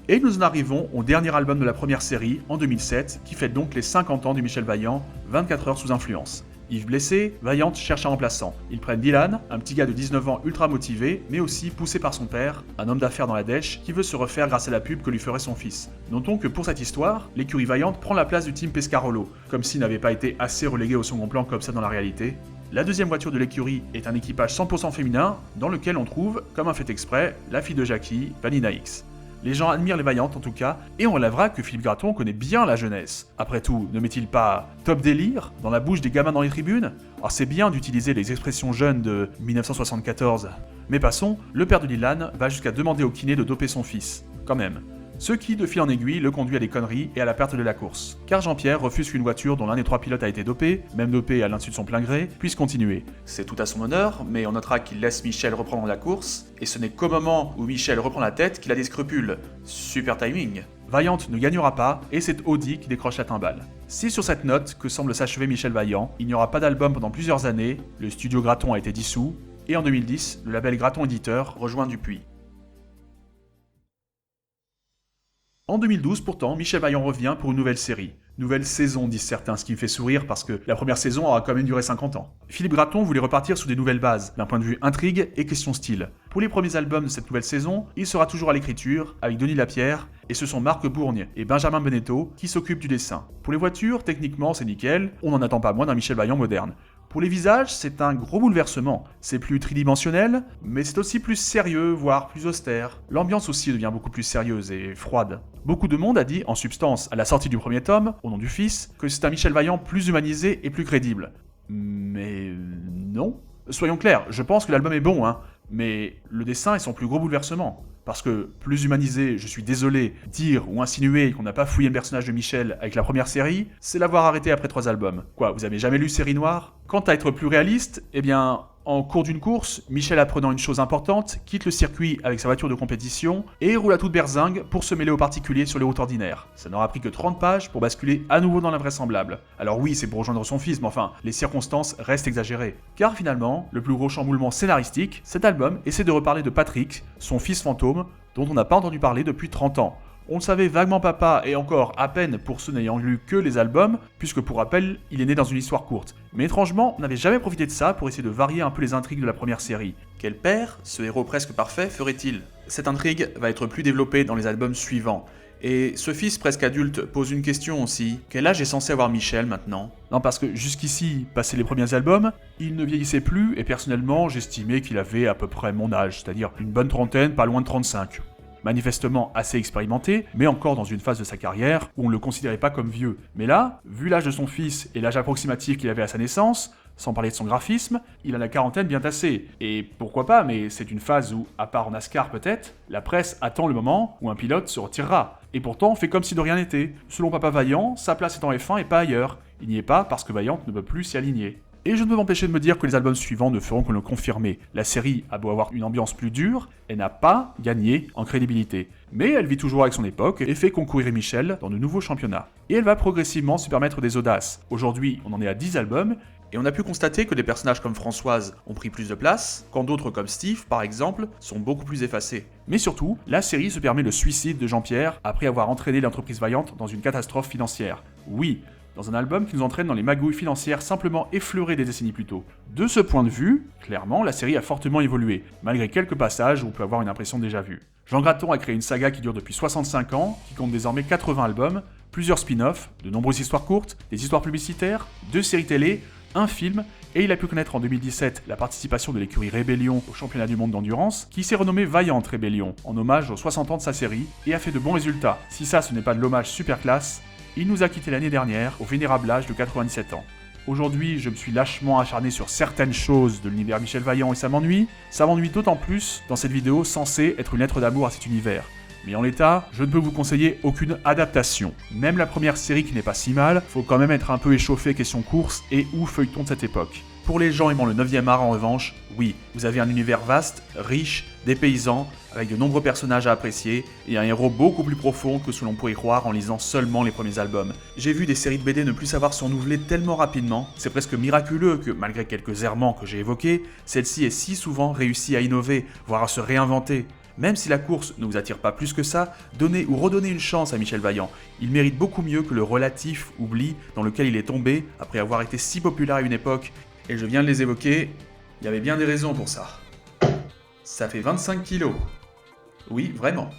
Et nous en arrivons au dernier album de la première série, en 2007, qui fête donc les 50 ans du Michel Vaillant, 24 heures sous influence. Yves blessé, Vaillant cherche un remplaçant. Ils prennent Dylan, un petit gars de 19 ans ultra motivé, mais aussi poussé par son père, un homme d'affaires dans la dèche, qui veut se refaire grâce à la pub que lui ferait son fils. Notons que pour cette histoire, l'écurie Vaillant prend la place du team Pescarolo, comme s'il n'avait pas été assez relégué au second plan comme ça dans la réalité. La deuxième voiture de l'écurie est un équipage 100% féminin, dans lequel on trouve, comme un fait exprès, la fille de Jackie, Vanina X. Les gens admirent les Vaillantes en tout cas, et on relèvera que Philippe Gratton connaît bien la jeunesse. Après tout, ne met-il pas top délire dans la bouche des gamins dans les tribunes? Alors c'est bien d'utiliser les expressions jeunes de 1974. Mais passons, le père de Dylan va jusqu'à demander au kiné de doper son fils. Quand même. Ce qui, de fil en aiguille, le conduit à des conneries et à la perte de la course. Car Jean-Pierre refuse qu'une voiture dont l'un des 3 pilotes a été dopé, même dopé à l'insu de son plein gré, puisse continuer. C'est tout à son honneur, mais on notera qu'il laisse Michel reprendre la course, et ce n'est qu'au moment où Michel reprend la tête qu'il a des scrupules. Super timing. Vaillant ne gagnera pas, et c'est Audi qui décroche la timbale. C'est sur cette note que semble s'achever Michel Vaillant. Il n'y aura pas d'album pendant plusieurs années, le studio Gratton a été dissous, et en 2010, le label Gratton Éditeur rejoint Dupuis. En 2012, pourtant, Michel Vaillant revient pour une nouvelle série. Nouvelle saison, disent certains, ce qui me fait sourire parce que la première saison aura quand même duré 50 ans. Philippe Graton voulait repartir sur des nouvelles bases, d'un point de vue intrigue et question style. Pour les premiers albums de cette nouvelle saison, il sera toujours à l'écriture, avec Denis Lapierre, et ce sont Marc Bourgne et Benjamin Beneteau qui s'occupent du dessin. Pour les voitures, techniquement c'est nickel, on n'en attend pas moins d'un Michel Vaillant moderne. Pour les visages, c'est un gros bouleversement. C'est plus tridimensionnel, mais c'est aussi plus sérieux, voire plus austère. L'ambiance aussi devient beaucoup plus sérieuse et froide. Beaucoup de monde a dit, en substance, à la sortie du premier tome, au nom du fils, que c'est un Michel Vaillant plus humanisé et plus crédible. Mais non. Soyons clairs, je pense que l'album est bon, mais le dessin est son plus gros bouleversement. Parce que, plus humanisé, je suis désolé, dire ou insinuer qu'on n'a pas fouillé le personnage de Michel avec la première série, c'est l'avoir arrêté après 3 albums. Quoi, vous avez jamais lu Série Noire ? Quant à être plus réaliste, eh bien, en cours d'une course, Michel apprenant une chose importante, quitte le circuit avec sa voiture de compétition et roule à toute berzingue pour se mêler aux particuliers sur les routes ordinaires. Ça n'aura pris que 30 pages pour basculer à nouveau dans l'invraisemblable. Alors oui, c'est pour rejoindre son fils, mais enfin, les circonstances restent exagérées. Car finalement, le plus gros chamboulement scénaristique, cet album essaie de reparler de Patrick, son fils fantôme, dont on n'a pas entendu parler depuis 30 ans. On le savait vaguement papa, et encore à peine pour ceux n'ayant lu que les albums, puisque pour rappel, il est né dans une histoire courte. Mais étrangement, on n'avait jamais profité de ça pour essayer de varier un peu les intrigues de la première série. Quel père, ce héros presque parfait, ferait-il ? Cette intrigue va être plus développée dans les albums suivants. Et ce fils presque adulte pose une question aussi. Quel âge est censé avoir Michel maintenant ? Non, parce que jusqu'ici, passé les premiers albums, il ne vieillissait plus, et personnellement, j'estimais qu'il avait à peu près mon âge, c'est-à-dire une bonne trentaine, pas loin de 35. Manifestement assez expérimenté, mais encore dans une phase de sa carrière où on ne le considérait pas comme vieux. Mais là, vu l'âge de son fils et l'âge approximatif qu'il avait à sa naissance, sans parler de son graphisme, il a la quarantaine bien tassée. Et pourquoi pas, mais c'est une phase où, à part en NASCAR peut-être, la presse attend le moment où un pilote se retirera. Et pourtant, on fait comme si de rien n'était. Selon Papa Vaillant, sa place est en F1 et pas ailleurs. Il n'y est pas parce que Vaillant ne peut plus s'y aligner. Et je ne peux m'empêcher de me dire que les albums suivants ne feront que le confirmer. La série a beau avoir une ambiance plus dure, elle n'a pas gagné en crédibilité. Mais elle vit toujours avec son époque et fait concourir Michel dans de nouveaux championnats. Et elle va progressivement se permettre des audaces. Aujourd'hui, on en est à 10 albums, et on a pu constater que des personnages comme Françoise ont pris plus de place, quand d'autres comme Steve, par exemple, sont beaucoup plus effacés. Mais surtout, la série se permet le suicide de Jean-Pierre après avoir entraîné l'entreprise Vaillante dans une catastrophe financière. Oui, dans un album qui nous entraîne dans les magouilles financières simplement effleurées des décennies plus tôt. De ce point de vue, clairement, la série a fortement évolué, malgré quelques passages où on peut avoir une impression déjà vue. Jean Graton a créé une saga qui dure depuis 65 ans, qui compte désormais 80 albums, plusieurs spin-offs, de nombreuses histoires courtes, des histoires publicitaires, 2 séries télé, un film, et il a pu connaître en 2017 la participation de l'écurie Rébellion au championnat du monde d'endurance, qui s'est renommée Vaillante Rébellion, en hommage aux 60 ans de sa série, et a fait de bons résultats. Si ça ce n'est pas de l'hommage super classe, il nous a quitté l'année dernière, au vénérable âge de 97 ans. Aujourd'hui, je me suis lâchement acharné sur certaines choses de l'univers Michel Vaillant et ça m'ennuie d'autant plus dans cette vidéo censée être une lettre d'amour à cet univers. Mais en l'état, je ne peux vous conseiller aucune adaptation. Même la première série qui n'est pas si mal, faut quand même être un peu échauffé question course et ou feuilleton de cette époque. Pour les gens aimant le 9e art en revanche, oui, vous avez un univers vaste, riche, dépaysant, avec de nombreux personnages à apprécier, et un héros beaucoup plus profond que ce que l'on pourrait croire en lisant seulement les premiers albums. J'ai vu des séries de BD ne plus savoir se renouveler tellement rapidement, c'est presque miraculeux que, malgré quelques errements que j'ai évoqués, celle-ci ait si souvent réussi à innover, voire à se réinventer. Même si la course ne vous attire pas plus que ça, donnez ou redonnez une chance à Michel Vaillant. Il mérite beaucoup mieux que le relatif oubli dans lequel il est tombé après avoir été si populaire à une époque. Et je viens de les évoquer, il y avait bien des raisons pour ça. Ça fait 25 kilos. Oui, vraiment.